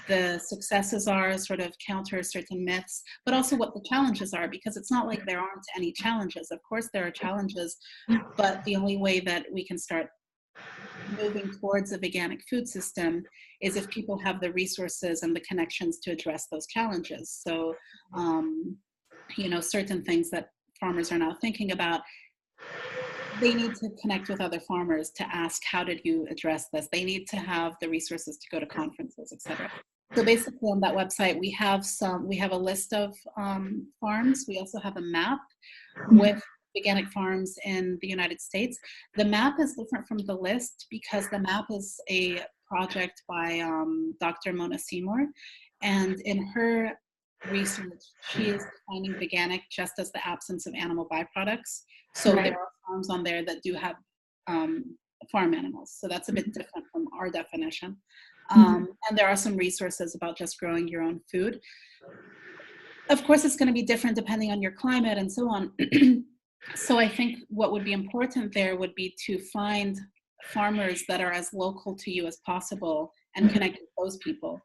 the successes are, sort of counter certain myths, but also what the challenges are, because it's not like there aren't any challenges. Of course there are challenges, but the only way that we can start moving towards a veganic food system is if people have the resources and the connections to address those challenges. So, certain things that farmers are now thinking about, they need to connect with other farmers to ask, how did you address this? They need to have the resources to go to conferences, etc. So basically on that website, we have a list of farms. We also have a map with veganic farms in the United States. The map is different from the list because the map is a project by Dr. Mona Seymour. And in her research, she is defining veganic just as the absence of animal byproducts. So there are farms on there that do have farm animals. So that's a bit different from our definition. And there are some resources about just growing your own food. Of course, it's going to be different depending on your climate and so on. So I think what would be important there would be to find farmers that are as local to you as possible and connect with those people.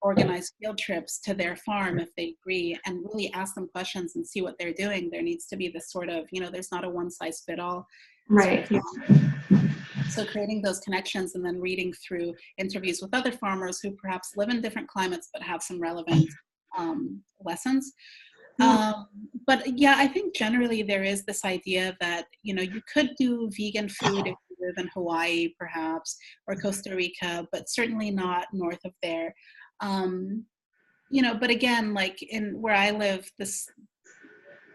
Organize field trips to their farm if they agree, and really ask them questions and see what they're doing. There needs to be this sort of, there's not a one size fit all. Right. Sort of, so creating those connections and then reading through interviews with other farmers who perhaps live in different climates but have some relevant lessons. But yeah, I think generally there is this idea that, you could do vegan food if you live in Hawaii perhaps, or Costa Rica, but certainly not north of there. But again, like in where I live,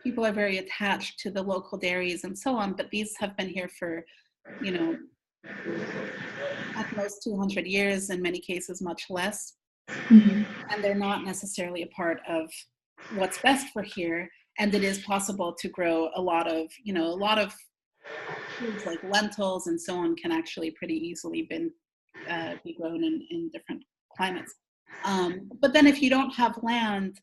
people are very attached to the local dairies and so on, but these have been here for, at most 200 years, in many cases much less. And they're not necessarily a part of what's best for here. And it is possible to grow a lot of foods like lentils and so on can actually pretty easily be grown in different climates. But then if you don't have land,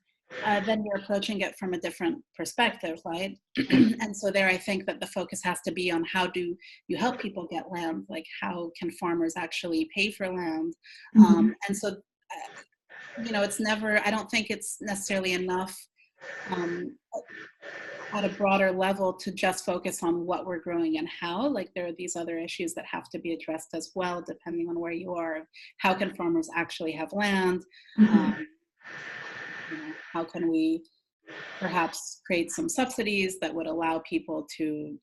then you're approaching it from a different perspective, right? And so there I think that the focus has to be on how do you help people get land, like how can farmers actually pay for land? And so, it's never, I don't think it's necessarily enough at a broader level to just focus on what we're growing and how. Like there are these other issues that have to be addressed as well, depending on where you are. How can farmers actually have land? How can we perhaps create some subsidies that would allow people to,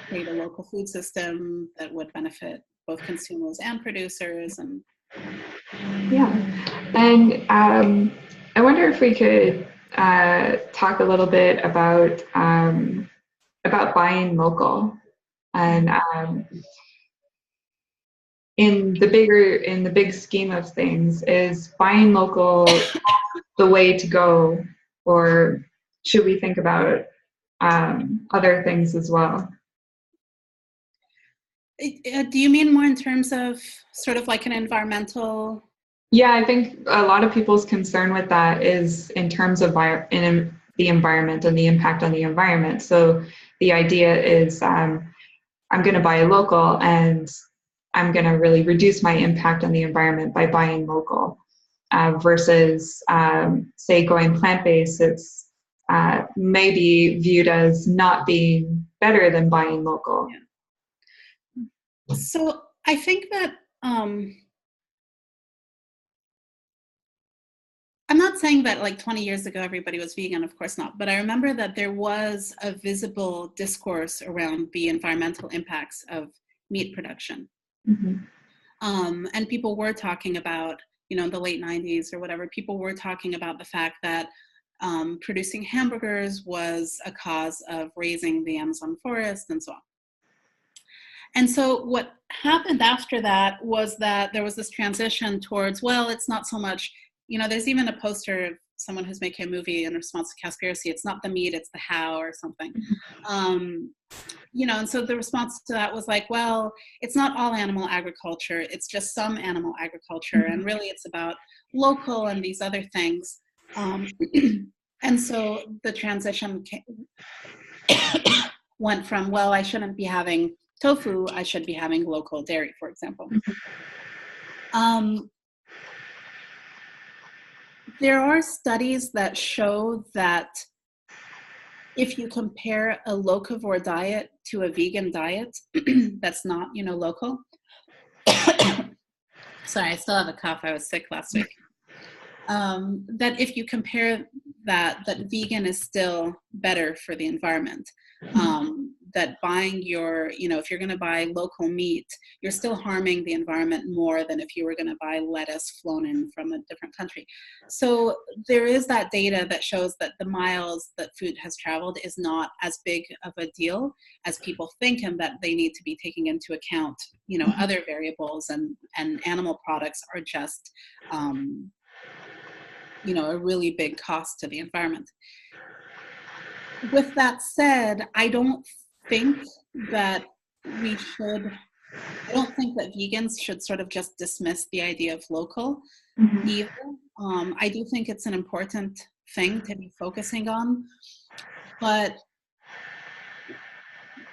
create a local food system that would benefit both consumers and producers? And yeah, and I wonder if we could talk a little bit about buying local, and in the big scheme of things, is buying local the way to go, or should we think about other things as well? Do you mean more in terms of sort of like an environmental? Yeah, I think a lot of people's concern with that is in terms of the environment and the impact on the environment. So the idea is I'm going to buy local and I'm going to really reduce my impact on the environment by buying local, versus, say, going plant-based. It's maybe viewed as not being better than buying local. Yeah. So I think that I'm not saying that like 20 years ago everybody was vegan, of course not, but I remember that there was a visible discourse around the environmental impacts of meat production. And people were talking about, in the late 90s or whatever, people were talking about the fact that producing hamburgers was a cause of raising the Amazon forest and so on. And so what happened after that was that there was this transition towards, well, it's not so much, there's even a poster of someone who's making a movie in response to Cowspiracy. It's not the meat, it's the how or something. And so the response to that was like, well, it's not all animal agriculture, it's just some animal agriculture. And really it's about local and these other things. And so the transition went from, well, I shouldn't be having tofu, I should be having local dairy, for example. There are studies that show that if you compare a locavore diet to a vegan diet that's not, local. Sorry, I still have a cough. I was sick last week. That if you compare that vegan is still better for the environment. That buying if you're going to buy local meat, you're still harming the environment more than if you were going to buy lettuce flown in from a different country. So there is that data that shows that the miles that food has traveled is not as big of a deal as people think, and that they need to be taking into account, other variables, and animal products are just, a really big cost to the environment. With that said, I don't think that vegans should sort of just dismiss the idea of local either. I do think it's an important thing to be focusing on, but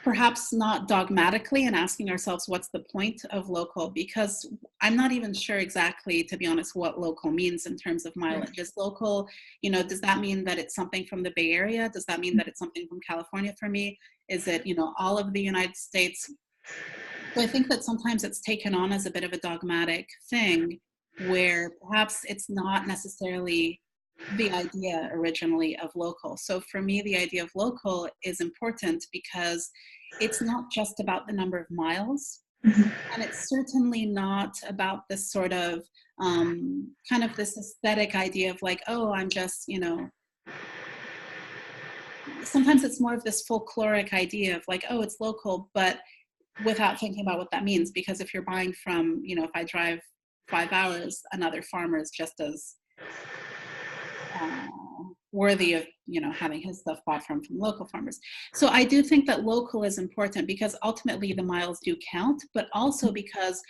perhaps not dogmatically, and asking ourselves what's the point of local, because I'm not even sure exactly, to be honest, what local means in terms of mileage. Is local, does that mean that it's something from the Bay Area? Does that mean that it's something from California for me? Is it, all of the United States? So I think that sometimes it's taken on as a bit of a dogmatic thing, where perhaps it's not necessarily the idea originally of local. So for me, the idea of local is important because it's not just about the number of miles, and it's certainly not about this sort of kind of this aesthetic idea of like, oh, I'm just, sometimes it's more of this folkloric idea of like, oh, it's local, but without thinking about what that means. Because if you're buying from, if I drive 5 hours, another farmer is just as worthy of, having his stuff bought from local farmers. So I do think that local is important because ultimately the miles do count, but also because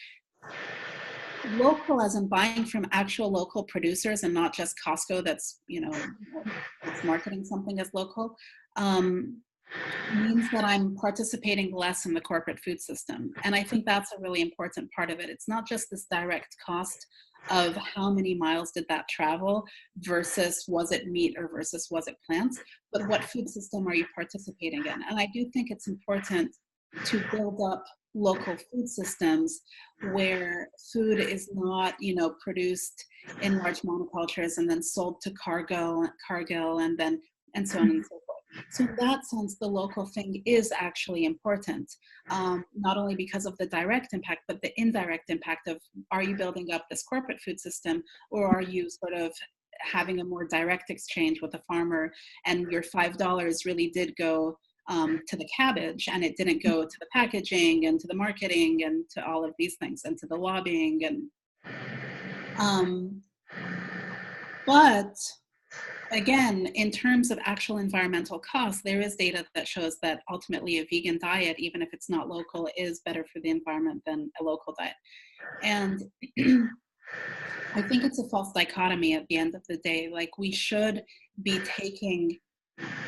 local, as in buying from actual local producers and not just Costco that's, it's marketing something as local, means that I'm participating less in the corporate food system. And I think that's a really important part of it. It's not just this direct cost of how many miles did that travel versus was it meat or versus was it plants, but what food system are you participating in? And I do think it's important to build up local food systems where food is not, produced in large monocultures and then sold to Cargill and so on and so forth. So in that sense, the local thing is actually important, not only because of the direct impact, but the indirect impact of, are you building up this corporate food system, or are you sort of having a more direct exchange with the farmer, and your $5 really did go to the cabbage, and it didn't go to the packaging and to the marketing and to all of these things and to the lobbying. And but again, in terms of actual environmental costs, there is data that shows that ultimately a vegan diet, even if it's not local, is better for the environment than a local diet. And I think it's a false dichotomy at the end of the day. Like, we should be taking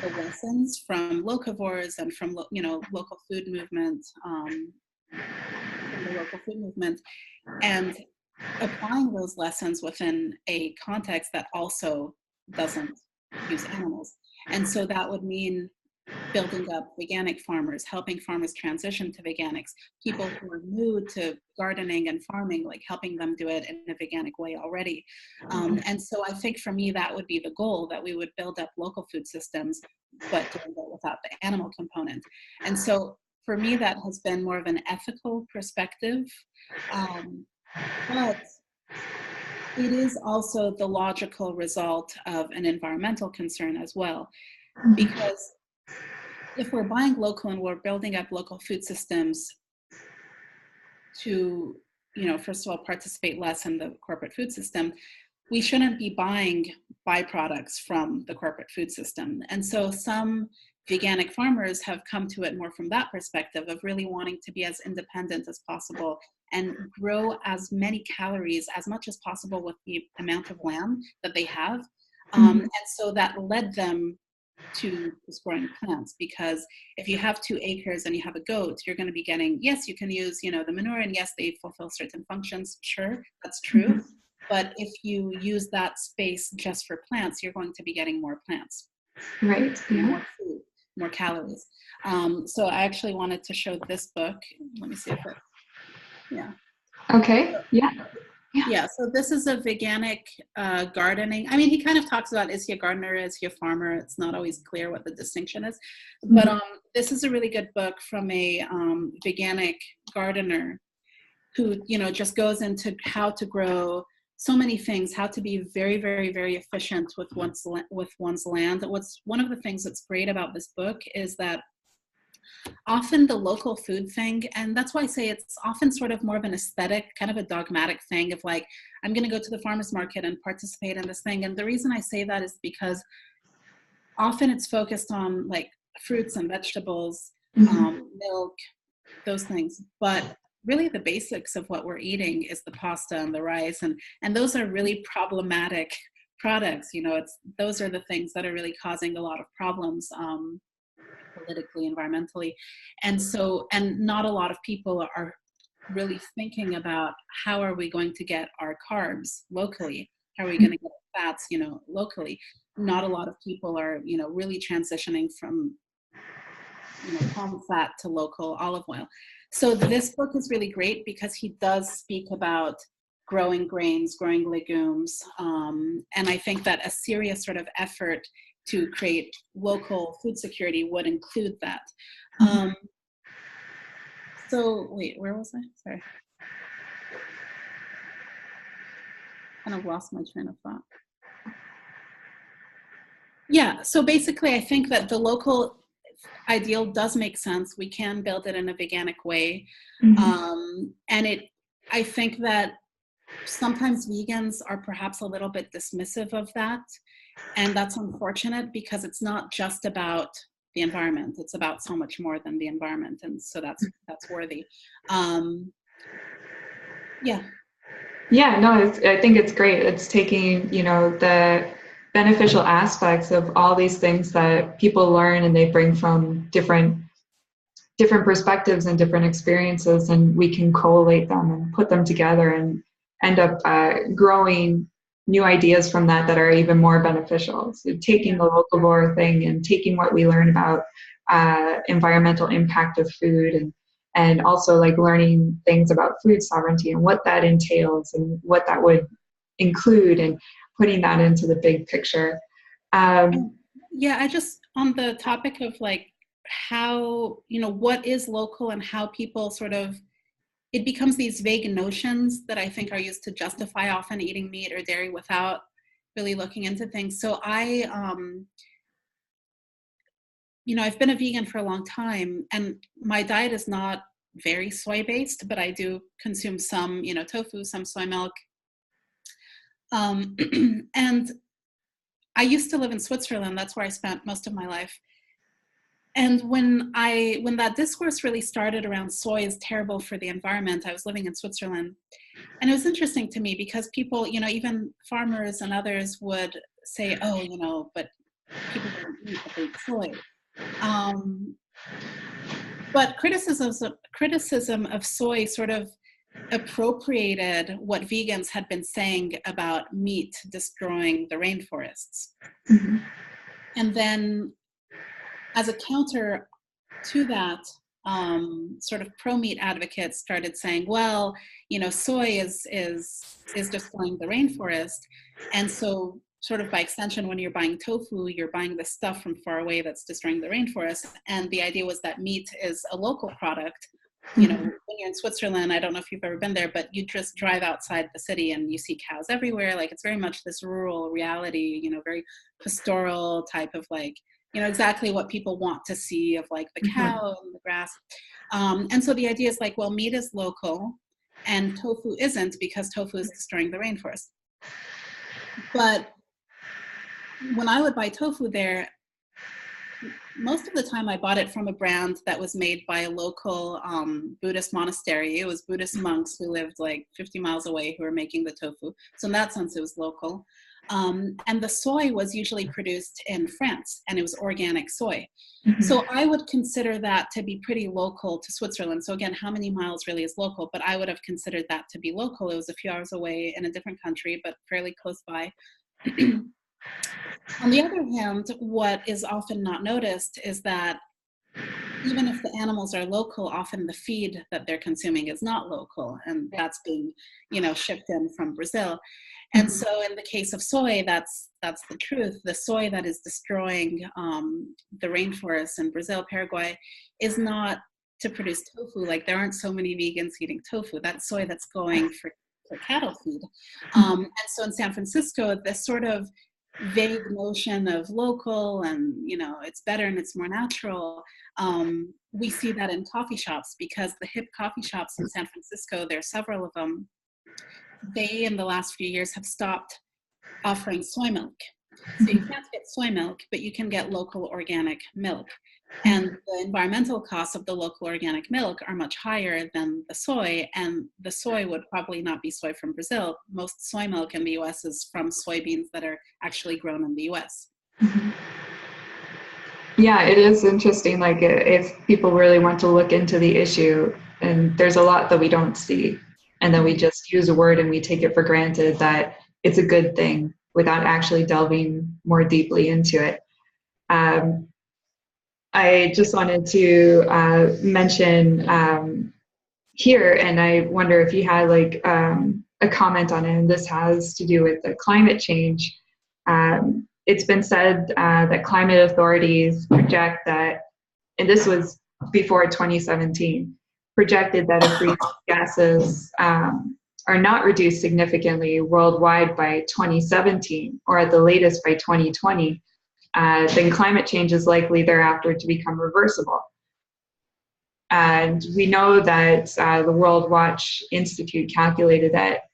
the lessons from locavores and from, local food movement, from the local food movement, and applying those lessons within a context that also doesn't use animals. And so that would mean building up veganic farmers, helping farmers transition to veganics, people who are new to gardening and farming, like helping them do it in a veganic way already. And so I think for me, that would be the goal, that we would build up local food systems, but doing it without the animal component. And so for me, that has been more of an ethical perspective. But it is also the logical result of an environmental concern as well, because if we're buying local and we're building up local food systems to, first of all, participate less in the corporate food system, we shouldn't be buying byproducts from the corporate food system. And so some veganic farmers have come to it more from that perspective of really wanting to be as independent as possible and grow as many calories as much as possible with the amount of land that they have. And so that led them to just growing plants, because if you have 2 acres and you have a goat, you're going to be getting, yes, you can use, the manure, and yes, they fulfill certain functions. Sure, that's true. But if you use that space just for plants, you're going to be getting more plants. Right. Yeah. More food, more calories. So I actually wanted to show this book. Let me see if it, yeah. Okay. Yeah. Yeah, so this is a veganic gardening. I mean, he kind of talks about, is he a gardener, is he a farmer? It's not always clear what the distinction is. But this is a really good book from a veganic gardener who, just goes into how to grow so many things, how to be very, very, very efficient with one's land. What's one of the things that's great about this book is that often the local food thing, and that's why I say it's often sort of more of an aesthetic, kind of a dogmatic thing of like, I'm going to go to the farmer's market and participate in this thing. And the reason I say that is because often it's focused on like fruits and vegetables, milk, those things. But really the basics of what we're eating is the pasta and the rice. And those are really problematic products. Those are the things that are really causing a lot of problems. Politically, environmentally. And not a lot of people are really thinking about how are we going to get our carbs locally? How are we going to get our fats, locally? Not a lot of people are, really transitioning from, palm fat to local olive oil. So this book is really great because he does speak about growing grains, growing legumes. And I think that a serious sort of effort to create local food security would include that. So wait, where was I? Sorry. Kind of lost my train of thought. Yeah, so basically I think that the local ideal does make sense. We can build it in a veganic way. I think that sometimes vegans are perhaps a little bit dismissive of that. And that's unfortunate because it's not just about the environment. It's about so much more than the environment. And so that's worthy. Yeah. Yeah, no, I think it's great. It's taking, the beneficial aspects of all these things that people learn and they bring from different perspectives and different experiences, and we can collate them and put them together and end up growing new ideas from that are even more beneficial. So taking the locavore thing and taking what we learn about environmental impact of food, and also like learning things about food sovereignty and what that entails and what that would include, and putting that into the big picture. Yeah, I just, on the topic of like how, what is local and how people sort of, it becomes these vague notions that I think are used to justify often eating meat or dairy without really looking into things. So I've been a vegan for a long time, and my diet is not very soy-based, but I do consume some, tofu, some soy milk. And I used to live in Switzerland. That's where I spent most of my life. And when that discourse really started around soy is terrible for the environment, I was living in Switzerland. And it was interesting to me because people, even farmers and others would say, oh, but people don't eat, but they eat soy. But criticism of soy sort of appropriated what vegans had been saying about meat destroying the rainforests. Mm-hmm. And then as a counter to that, sort of pro-meat advocates started saying, well, soy is destroying the rainforest. And so sort of by extension, when you're buying tofu, you're buying the stuff from far away that's destroying the rainforest. And the idea was that meat is a local product. When you're in Switzerland, I don't know if you've ever been there, but you just drive outside the city and you see cows everywhere. Like, it's very much this rural reality, very pastoral type of like, exactly what people want to see of like the cow and the grass. And so the idea is like, well, meat is local and tofu isn't, because tofu is destroying the rainforest. But when I would buy tofu there, most of the time I bought it from a brand that was made by a local Buddhist monastery. It was Buddhist monks who lived like 50 miles away who were making the tofu. So in that sense, it was local. And the soy was usually produced in France, and it was organic soy. So I would consider that to be pretty local to Switzerland. So again, how many miles really is local? But I would have considered that to be local. It was a few hours away in a different country, but fairly close by. On the other hand, what is often not noticed is that even if the animals are local, often the feed that they're consuming is not local, and that's being, shipped in from Brazil. And so in the case of soy, that's the truth. The soy that is destroying the rainforests in Brazil, Paraguay, is not to produce tofu. Like, there aren't so many vegans eating tofu. That's soy that's going for cattle feed. And so in San Francisco, this sort of vague notion of local and, it's better and it's more natural, we see that in coffee shops, because the hip coffee shops in San Francisco, there are several of them, they in the last few years have stopped offering soy milk. So you can't get soy milk, but you can get local organic milk. And the environmental costs of the local organic milk are much higher than the soy, and the soy would probably not be soy from Brazil. Most soy milk in the US is from soybeans that are actually grown in the US. Yeah, it is interesting. Like, if people really want to look into the issue, and there's a lot that we don't see, and then we just use a word and we take it for granted that it's a good thing without actually delving more deeply into it. I just wanted to mention here, and I wonder if you had like a comment on it, and this has to do with the climate change. It's been said that climate authorities project that, and this was before 2017, projected that if greenhouse gases are not reduced significantly worldwide by 2017, or at the latest by 2020, then climate change is likely thereafter to become reversible. And we know that the World Watch Institute calculated that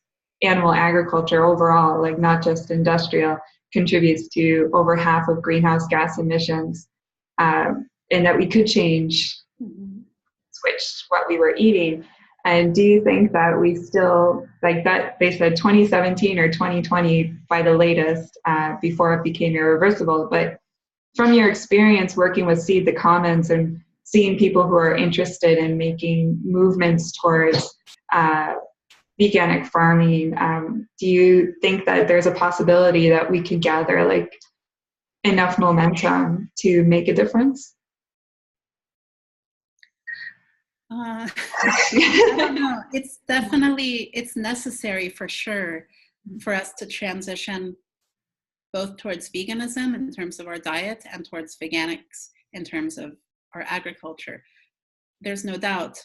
animal agriculture overall, like not just industrial, contributes to over half of greenhouse gas emissions, and that we could switch what we were eating. And do you think that we still, like that, they said 2017 or 2020 by the latest, before it became irreversible, but from your experience working with Seed the Commons and seeing people who are interested in making movements towards veganic farming, do you think that there's a possibility that we could gather like enough momentum to make a difference? I don't know. It's necessary for sure for us to transition both towards veganism in terms of our diet and towards veganics in terms of our agriculture. There's no doubt.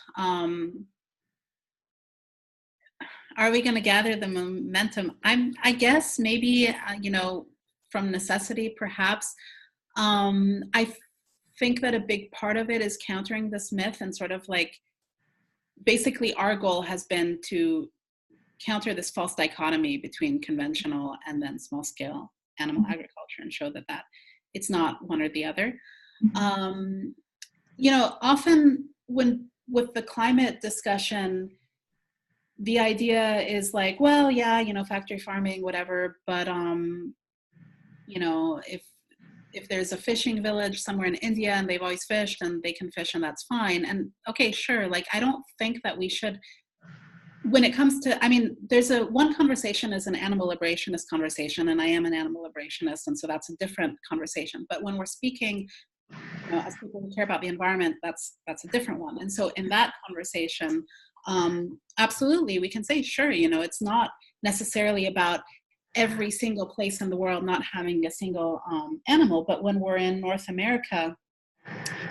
Are we going to gather the momentum? I guess maybe, from necessity, perhaps. I think that a big part of it is countering this myth and sort of like, basically our goal has been to counter this false dichotomy between conventional and then small scale animal agriculture and show that it's not one or the other. Often when with the climate discussion, the idea is like, well, yeah, factory farming, whatever, but if there's a fishing village somewhere in India and they've always fished and they can fish and that's fine. And okay, sure. Like, I don't think that we should, when it comes to, there's one conversation is an animal liberationist conversation, and I am an animal liberationist. And so that's a different conversation. But when we're speaking, as people who care about the environment, that's a different one. And so in that conversation, absolutely, we can say, sure, it's not necessarily about every single place in the world not having a single animal. But when we're in North America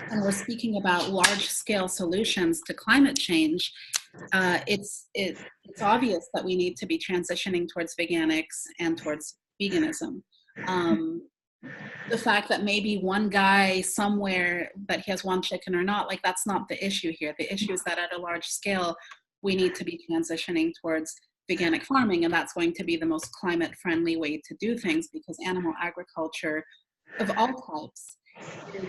and we're speaking about large-scale solutions to climate change, it's obvious that we need to be transitioning towards veganics and towards veganism. The fact that maybe one guy somewhere, that he has one chicken or not, like, that's not the issue here. The issue is that at a large scale, we need to be transitioning towards veganic farming, and that's going to be the most climate friendly way to do things, because animal agriculture of all types is,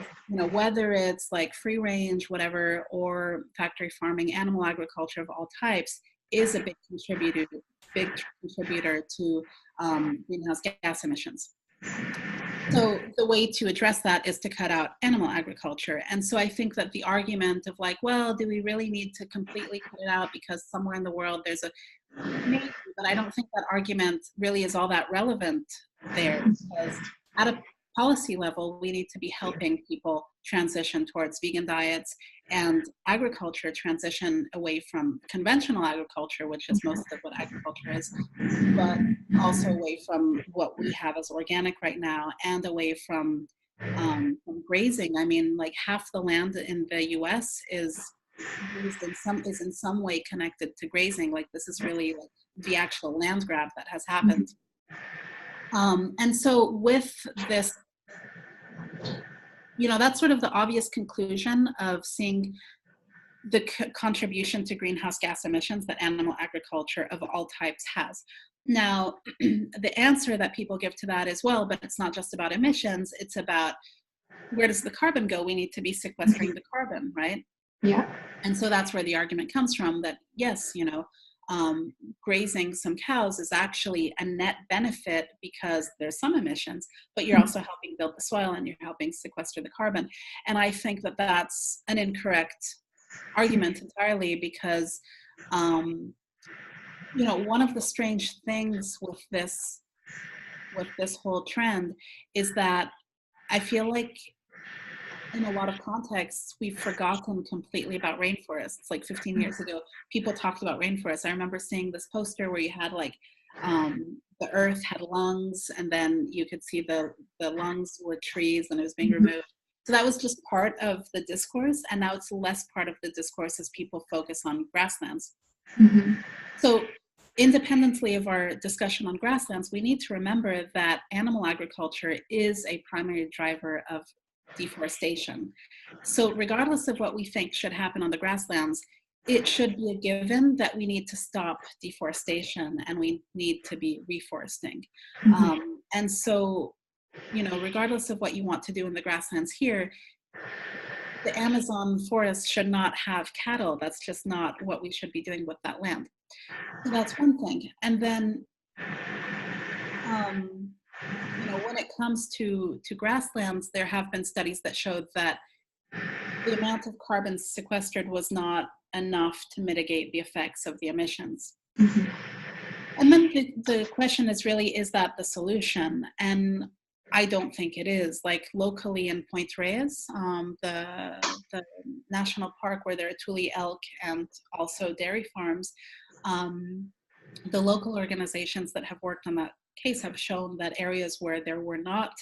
whether it's like free range, whatever, or factory farming, animal agriculture of all types is a big contributor to greenhouse gas emissions. So the way to address that is to cut out animal agriculture. And so I think that the argument of like, well, do we really need to completely cut it out because somewhere in the world there's maybe, but I don't think that argument really is all that relevant there, because at a policy level, we need to be helping people transition towards vegan diets and agriculture transition away from conventional agriculture, which is most of what agriculture is, but also away from what we have as organic right now, and away from grazing. Like half the land in the US is in some way connected to grazing. Like, this is really like the actual land grab that has happened. And so with this, that's sort of the obvious conclusion of seeing the contribution to greenhouse gas emissions that animal agriculture of all types has. Now, the answer that people give to that is, well, but it's not just about emissions, it's about where does the carbon go? We need to be sequestering the carbon, right? Yeah. And so that's where the argument comes from, that yes, grazing some cows is actually a net benefit because there's some emissions, but you're also helping build the soil and you're helping sequester the carbon. And I think that that's an incorrect argument entirely, because one of the strange things with this whole trend is that I feel like in a lot of contexts, we've forgotten completely about rainforests. Like 15 years ago, people talked about rainforests. I remember seeing this poster where you had like the earth had lungs, and then you could see the lungs were trees and it was being removed. So that was just part of the discourse, and now it's less part of the discourse as people focus on grasslands. So independently of our discussion on grasslands, we need to remember that animal agriculture is a primary driver of deforestation. So regardless of what we think should happen on the grasslands, it should be a given that we need to stop deforestation and we need to be reforesting. And so, regardless of what you want to do in the grasslands here, the Amazon forest should not have cattle. That's just not what we should be doing with that land. So that's one thing. And then, when it comes to grasslands, there have been studies that showed that the amount of carbon sequestered was not enough to mitigate the effects of the emissions. Mm-hmm. And then the question is really, is that the solution? And I don't think it is. Like locally in Point Reyes, the national park where there are tule elk and also dairy farms, the local organizations that have worked on that case have shown that areas where there were not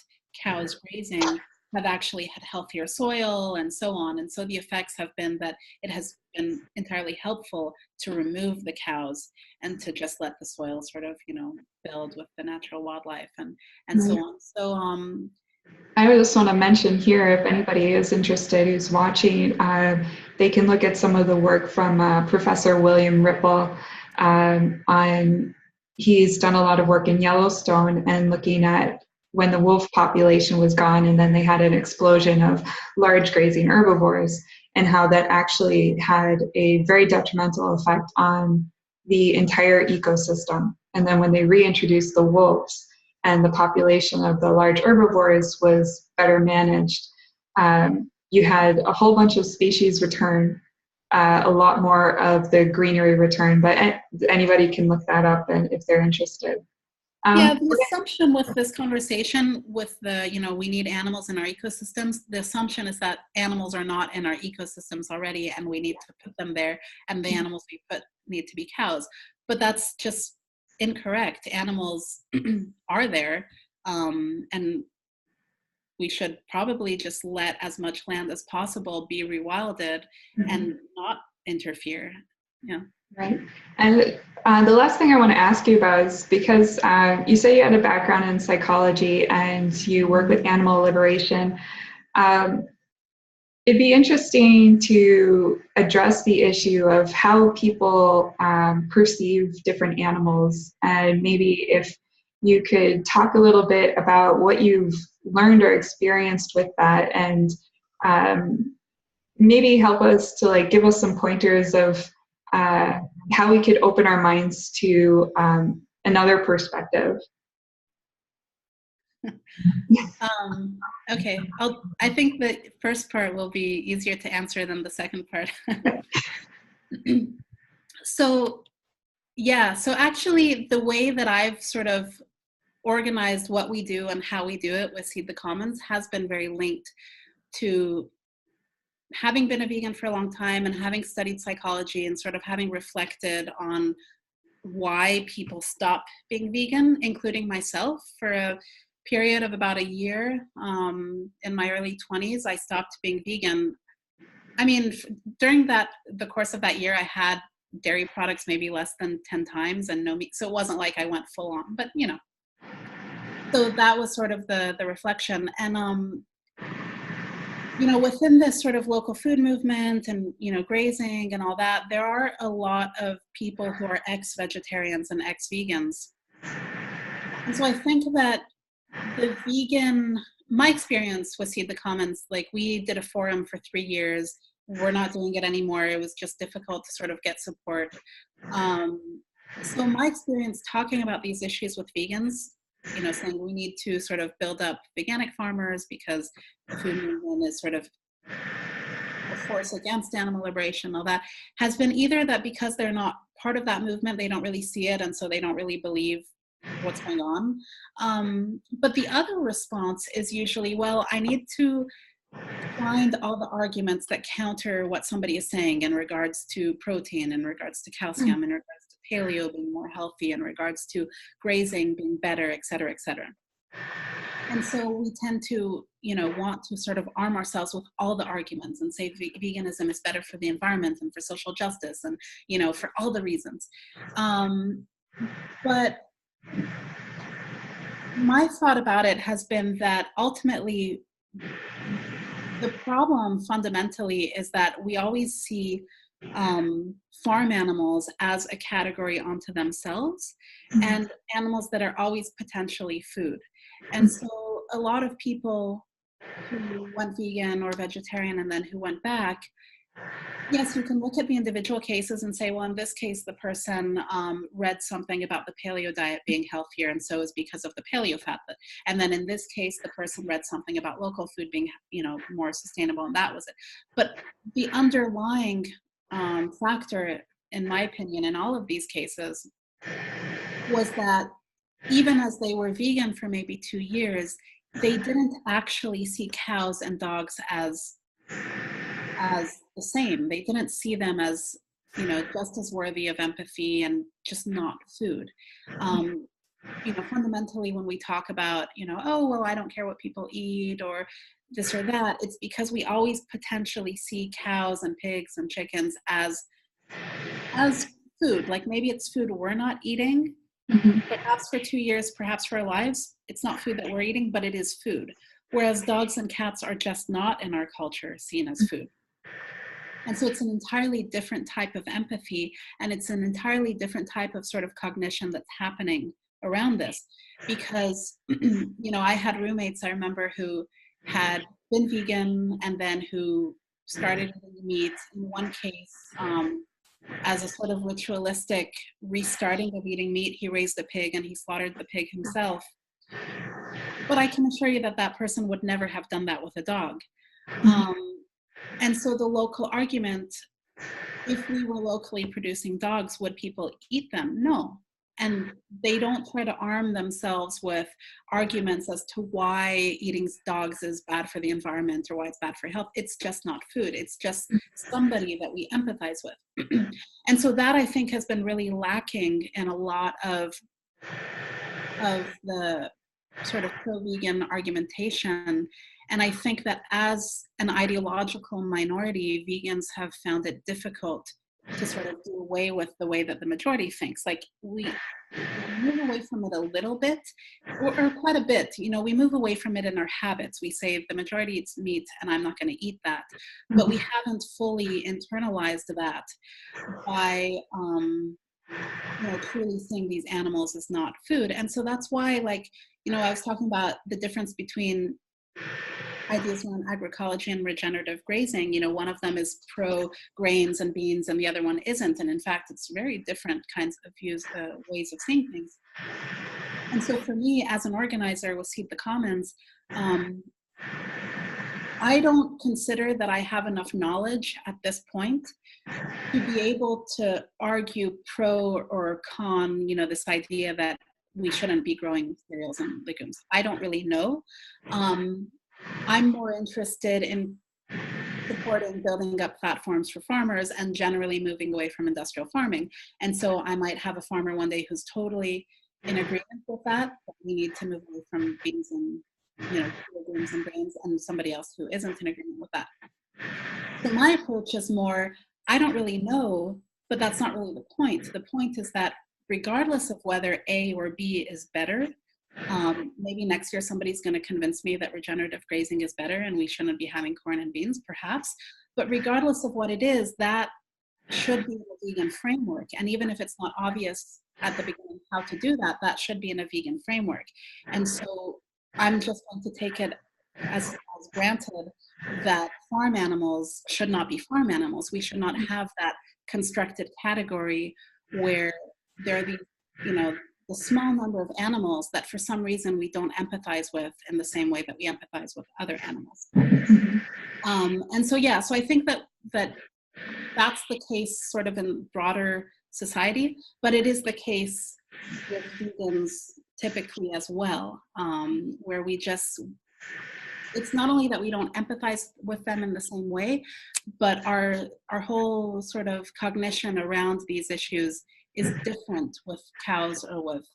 cows grazing have actually had healthier soil and so on. And so the effects have been that it has been entirely helpful to remove the cows and to just let the soil sort of, build with the natural wildlife and so on. So I just want to mention here, if anybody is interested who's watching, they can look at some of the work from Professor William Ripple he's done a lot of work in Yellowstone and looking at when the wolf population was gone and then they had an explosion of large grazing herbivores and how that actually had a very detrimental effect on the entire ecosystem. And then when they reintroduced the wolves and the population of the large herbivores was better managed, you had a whole bunch of species return, a lot more of the greenery return, but anybody can look that up and if they're interested. The assumption with this conversation with the, we need animals in our ecosystems, the assumption is that animals are not in our ecosystems already and we need to put them there and the animals we put need to be cows. But that's just incorrect. Animals are there and we should probably just let as much land as possible be rewilded and not interfere. Yeah. Right. And the last thing I want to ask you about is because you say you had a background in psychology and you work with animal liberation. It'd be interesting to address the issue of how people perceive different animals, and maybe if you could talk a little bit about what you've learned or experienced with that, and maybe help us to give us some pointers of how we could open our minds to another perspective. Okay, I think the first part will be easier to answer than the second part. So actually the way that I've sort of organized what we do and how we do it with Seed the Commons has been very linked to having been a vegan for a long time and having studied psychology and sort of having reflected on why people stop being vegan, including myself. For a period of about a year in my early 20s, I stopped being vegan. I mean, during the course of that year, I had dairy products maybe less than 10 times and no meat. So it wasn't like I went full on, but so that was sort of the reflection. And within this sort of local food movement and, grazing and all that, there are a lot of people who are ex-vegetarians and ex-vegans. And so I think that my experience with Seed the Commons, we did a forum for 3 years. We're not doing it anymore. It was just difficult to sort of get support. So my experience talking about these issues with vegans, saying we need to sort of build up veganic farmers because the food movement is sort of a force against animal liberation, all that, has been either that because they're not part of that movement, they don't really see it, and so they don't really believe what's going on. But the other response is usually, well, I need to find all the arguments that counter what somebody is saying in regards to protein, in regards to calcium, in regards to paleo being more healthy, in regards to grazing being better, et cetera, et cetera. And so we tend to, want to sort of arm ourselves with all the arguments and say veganism is better for the environment and for social justice and, for all the reasons. But my thought about it has been that ultimately the problem fundamentally is that we always see farm animals as a category onto themselves and animals that are always potentially food. And so a lot of people who went vegan or vegetarian and then who went back, yes, you can look at the individual cases and say, well, in this case, the person read something about the paleo diet being healthier, and so is because of the paleo fat. And then in this case, the person read something about local food being, more sustainable, and that was it. But the underlying factor, in my opinion, in all of these cases, was that even as they were vegan for maybe 2 years, they didn't actually see cows and dogs as the same. They didn't see them as, just as worthy of empathy and just not food. Fundamentally, when we talk about, oh, well, I don't care what people eat or this or that, it's because we always potentially see cows and pigs and chickens as food. Like maybe it's food we're not eating, perhaps for 2 years, perhaps for our lives. It's not food that we're eating, but it is food. Whereas dogs and cats are just not in our culture seen as food. And so it's an entirely different type of empathy, and it's an entirely different type of sort of cognition that's happening around this. Because, I had roommates, I remember, who had been vegan and then who started eating meat. In one case, as a sort of ritualistic restarting of eating meat, he raised a pig and he slaughtered the pig himself. But I can assure you that that person would never have done that with a dog. And so the local argument, if we were locally producing dogs, would people eat them? No. And they don't try to arm themselves with arguments as to why eating dogs is bad for the environment or why it's bad for health. It's just not food. It's just somebody that we empathize with. And so that, I think, has been really lacking in a lot of the sort of pro-vegan argumentation. And I think that as an ideological minority, vegans have found it difficult to sort of do away with the way that the majority thinks. Like we move away from it a little bit, or quite a bit. We move away from it in our habits. We say the majority eats meat and I'm not going to eat that. But we haven't fully internalized that by truly seeing these animals as not food. And so that's why, I was talking about the difference between ideas around agroecology and regenerative grazing. One of them is pro grains and beans and the other one isn't. And in fact, it's very different kinds of ways of seeing things. And so for me, as an organizer with Seed the Commons, I don't consider that I have enough knowledge at this point to be able to argue pro or con, this idea that we shouldn't be growing cereals and legumes. I don't really know. I'm more interested in supporting building up platforms for farmers and generally moving away from industrial farming. And so I might have a farmer one day who's totally in agreement with that, but we need to move away from beans and legumes and grains, and somebody else who isn't in agreement with that. So my approach is more, I don't really know, but that's not really the point. The point is that regardless of whether A or B is better, maybe next year somebody's going to convince me that regenerative grazing is better and we shouldn't be having corn and beans, perhaps. But regardless of what it is, that should be in a vegan framework. And even if it's not obvious at the beginning how to do that, that should be in a vegan framework. And so I'm just going to take it as granted that farm animals should not be farm animals. We should not have that constructed category where there are these, the small number of animals that for some reason we don't empathize with in the same way that we empathize with other animals. And so, so I think that that's the case sort of in broader society, but it is the case with vegans typically as well, where it's not only that we don't empathize with them in the same way, but our whole sort of cognition around these issues is different with cows or with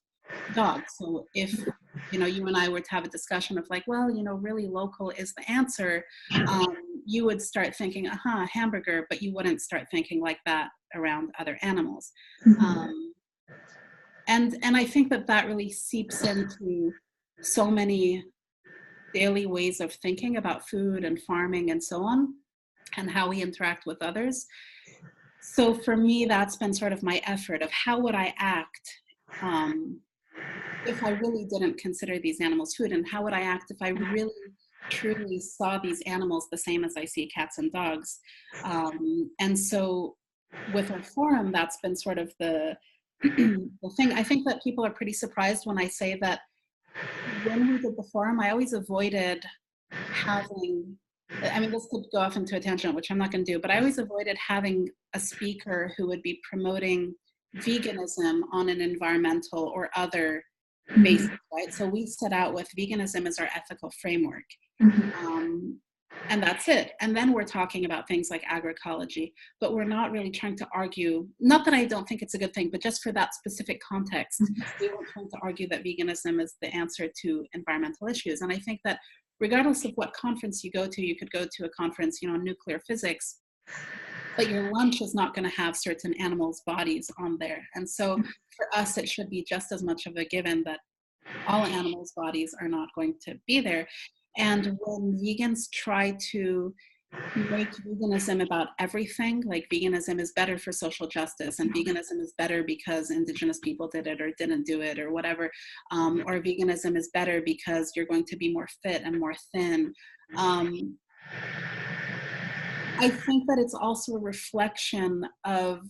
dogs. So if, you and I were to have a discussion of really local is the answer, you would start thinking, hamburger, but you wouldn't start thinking like that around other animals. And I think that really seeps into so many daily ways of thinking about food and farming and so on, and how we interact with others. So for me, that's been sort of my effort of how would I act if I really didn't consider these animals food, and how would I act if I really truly saw these animals the same as I see cats and dogs? And so with our forum, that's been sort of the the thing. I think that people are pretty surprised when I say that when we did the forum, I always avoided having, I mean, this could go off into a tangent, which I'm not going to do, but I always avoided having a speaker who would be promoting veganism on an environmental or other basis, right? So we set out with veganism as our ethical framework. And that's it. And then we're talking about things like agroecology, but we're not really trying to argue, not that I don't think it's a good thing, but just for that specific context, we weren't trying to argue that veganism is the answer to environmental issues. And I think that regardless of what conference you go to, you could go to a conference, you know, on nuclear physics, but your lunch is not going to have certain animals' bodies on there. And so for us, it should be just as much of a given that all animals' bodies are not going to be there. And when vegans try to make veganism about everything, like veganism is better for social justice, and veganism is better because indigenous people did it or didn't do it or whatever, or veganism is better because you're going to be more fit and more thin. I think that it's also a reflection of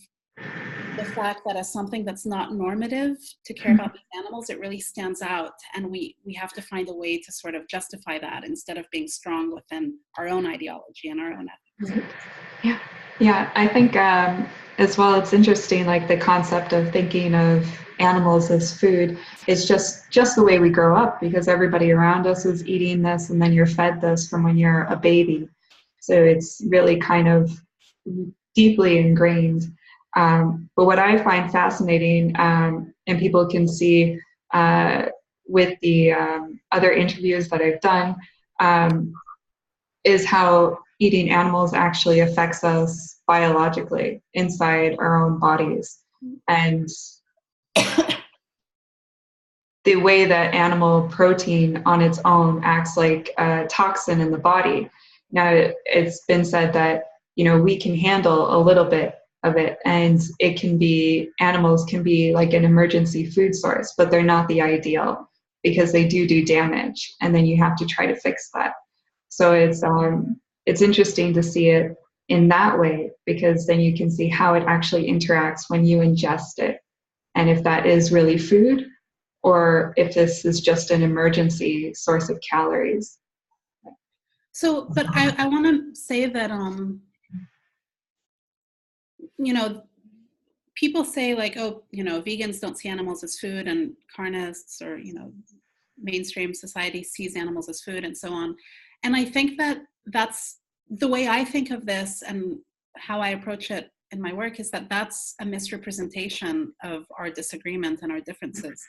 the fact that as something that's not normative to care about these animals, it really stands out. And we have to find a way to sort of justify that instead of being strong within our own ideology and our own ethics. Yeah, I think as well, it's interesting, like the concept of thinking of animals as food is just the way we grow up, because everybody around us is eating this, and then you're fed this from when you're a baby. So it's really kind of deeply ingrained. But what I find fascinating, and people can see with the other interviews that I've done, is how eating animals actually affects us biologically inside our own bodies. And the way that animal protein on its own acts like a toxin in the body. Now, it's been said that, you know, we can handle a little bit of it, and it can be, animals can be like an emergency food source, but they're not the ideal because they do damage, and then you have to try to fix that. So it's interesting to see it in that way, because then you can see how it actually interacts when you ingest it, and if that is really food, or if this is just an emergency source of calories. So, but I want to say that, you know, people say like, oh, you know, vegans don't see animals as food, and carnists, or, you know, mainstream society sees animals as food, and so on. And I think that that's the way I think of this, and how I approach it in my work is that that's a misrepresentation of our disagreement and our differences.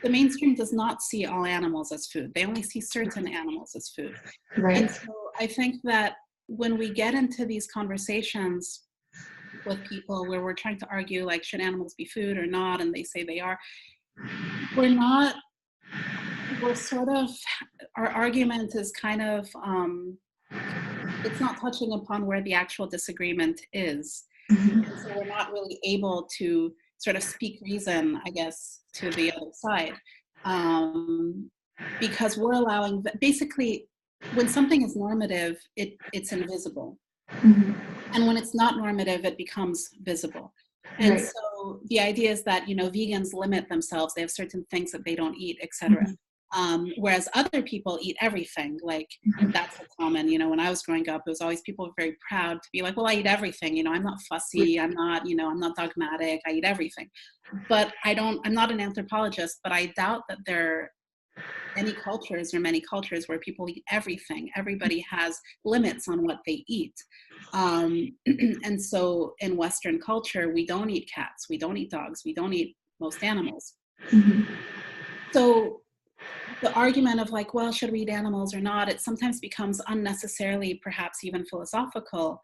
The mainstream does not see all animals as food. They only see certain animals as food. Right. And so I think that when we get into these conversations with people where we're trying to argue, like, should animals be food or not, and they say they are, we're sort of, our argument is kind of, it's not touching upon where the actual disagreement is. And so we're not really able to sort of speak reason, I guess, to the other side. Because we're allowing, basically, when something is normative, it's invisible. And when it's not normative, it becomes visible. And so the idea is that, you know, vegans limit themselves. They have certain things that they don't eat, etc. Whereas other people eat everything. Like, that's a common, you know, when I was growing up, it was always, people were very proud to be like, well, I eat everything, you know, I'm not fussy, I'm not, you know, I'm not dogmatic, I eat everything. But I'm not an anthropologist, but I doubt that there are any cultures, or many cultures, where people eat everything. Everybody has limits on what they eat. And so in Western culture, we don't eat cats, we don't eat dogs, we don't eat most animals. So the argument of like, well, should we eat animals or not, it sometimes becomes unnecessarily, perhaps even philosophical,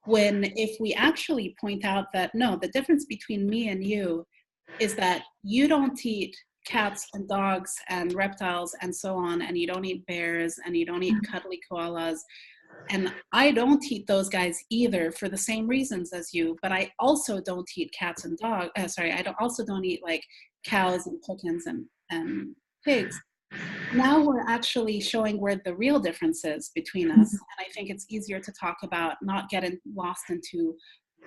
when if we actually point out that, no, the difference between me and you is that you don't eat cats and dogs and reptiles and so on, and you don't eat bears, and you don't eat cuddly koalas, And I don't eat those guys either for the same reasons as you, but I also don't eat cats and dogs. Also don't eat like cows and chickens and pigs. Now we're actually showing where the real difference is between us. And I think it's easier to talk about, not getting lost into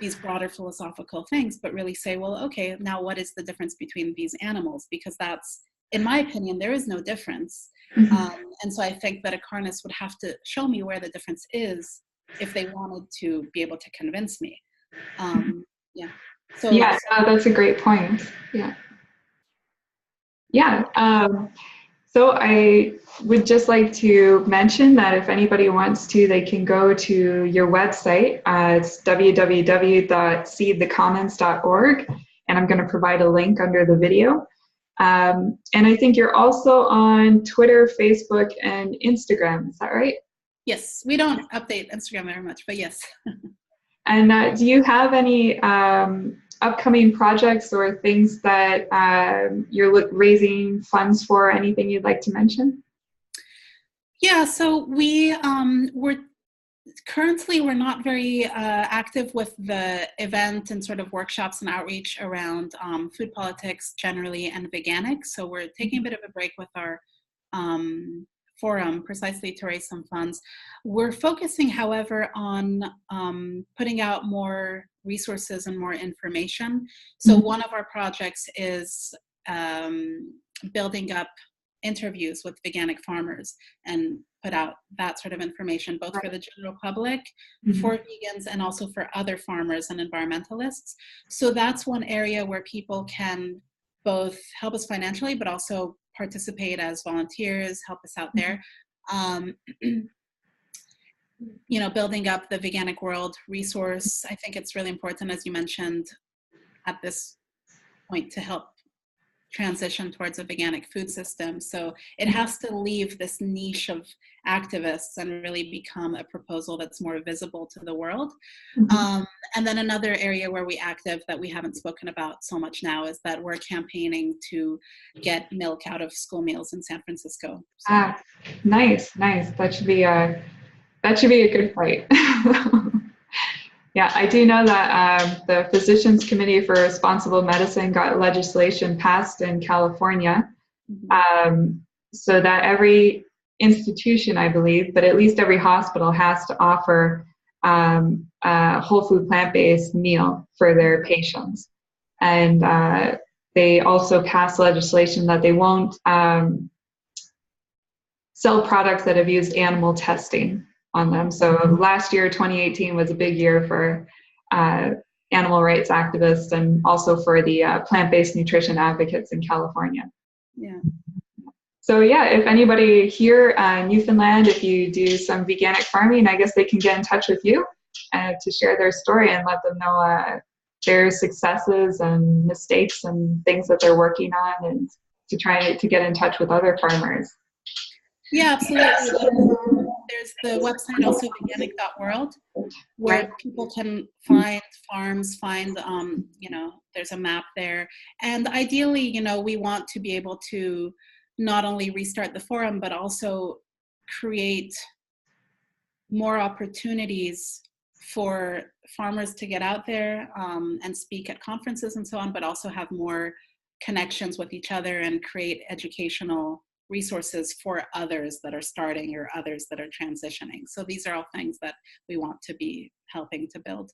these broader philosophical things, but really say, well, okay, now what is the difference between these animals? Because that's, in my opinion, there is no difference. And so I think that a carnist would have to show me where the difference is if they wanted to be able to convince me. Yeah. So yeah, that's a great point. Yeah. Yeah. So I would just like to mention that if anybody wants to, they can go to your website. It's www.seedthecommons.org, and I'm going to provide a link under the video. And I think you're also on Twitter, Facebook, and Instagram. Is that right? Yes, we don't update Instagram very much, but yes. And do you have any upcoming projects or things that you're raising funds for? Anything you'd like to mention? Yeah, so we're not very active with the event and sort of workshops and outreach around food politics generally and veganic. So we're taking a bit of a break with our forum precisely to raise some funds. We're focusing, however, on putting out more resources and more information. So one of our projects is building up interviews with veganic farmers and put out that sort of information, both for the general public, for vegans, and also for other farmers and environmentalists. So that's one area where people can both help us financially, but also participate as volunteers, help us out there. You know, building up the Veganic World resource. I think it's really important, as you mentioned, at this point to help transition towards a veganic food system. So it has to leave this niche of activists and really become a proposal that's more visible to the world. And then another area where we're active that we haven't spoken about so much now is that we're campaigning to get milk out of school meals in San Francisco. So. Nice. That should be a good fight. Yeah, I do know that the Physicians Committee for Responsible Medicine got legislation passed in California, so that every institution, I believe, but at least every hospital has to offer a whole food plant-based meal for their patients. And they also passed legislation that they won't sell products that have used animal testing on them. So last year, 2018, was a big year for animal rights activists and also for the plant-based nutrition advocates in California. Yeah. So yeah, if anybody here in Newfoundland, if you do some veganic farming, I guess they can get in touch with you to share their story and let them know their successes and mistakes and things that they're working on, and to try to get in touch with other farmers. Yeah, absolutely. There's the website also veganic.world, where people can find farms, you know, there's a map there. And ideally, you know, we want to be able to not only restart the forum, but also create more opportunities for farmers to get out there and speak at conferences and so on, but also have more connections with each other and create educational resources for others that are starting or others that are transitioning. So these are all things that we want to be helping to build.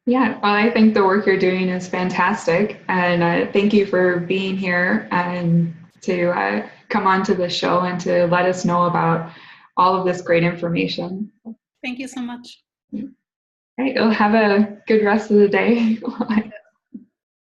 Yeah, well, I think the work you're doing is fantastic, and thank you for being here and to come onto the show and to let us know about all of this great information. Thank you so much. All right, you'll have a good rest of the day.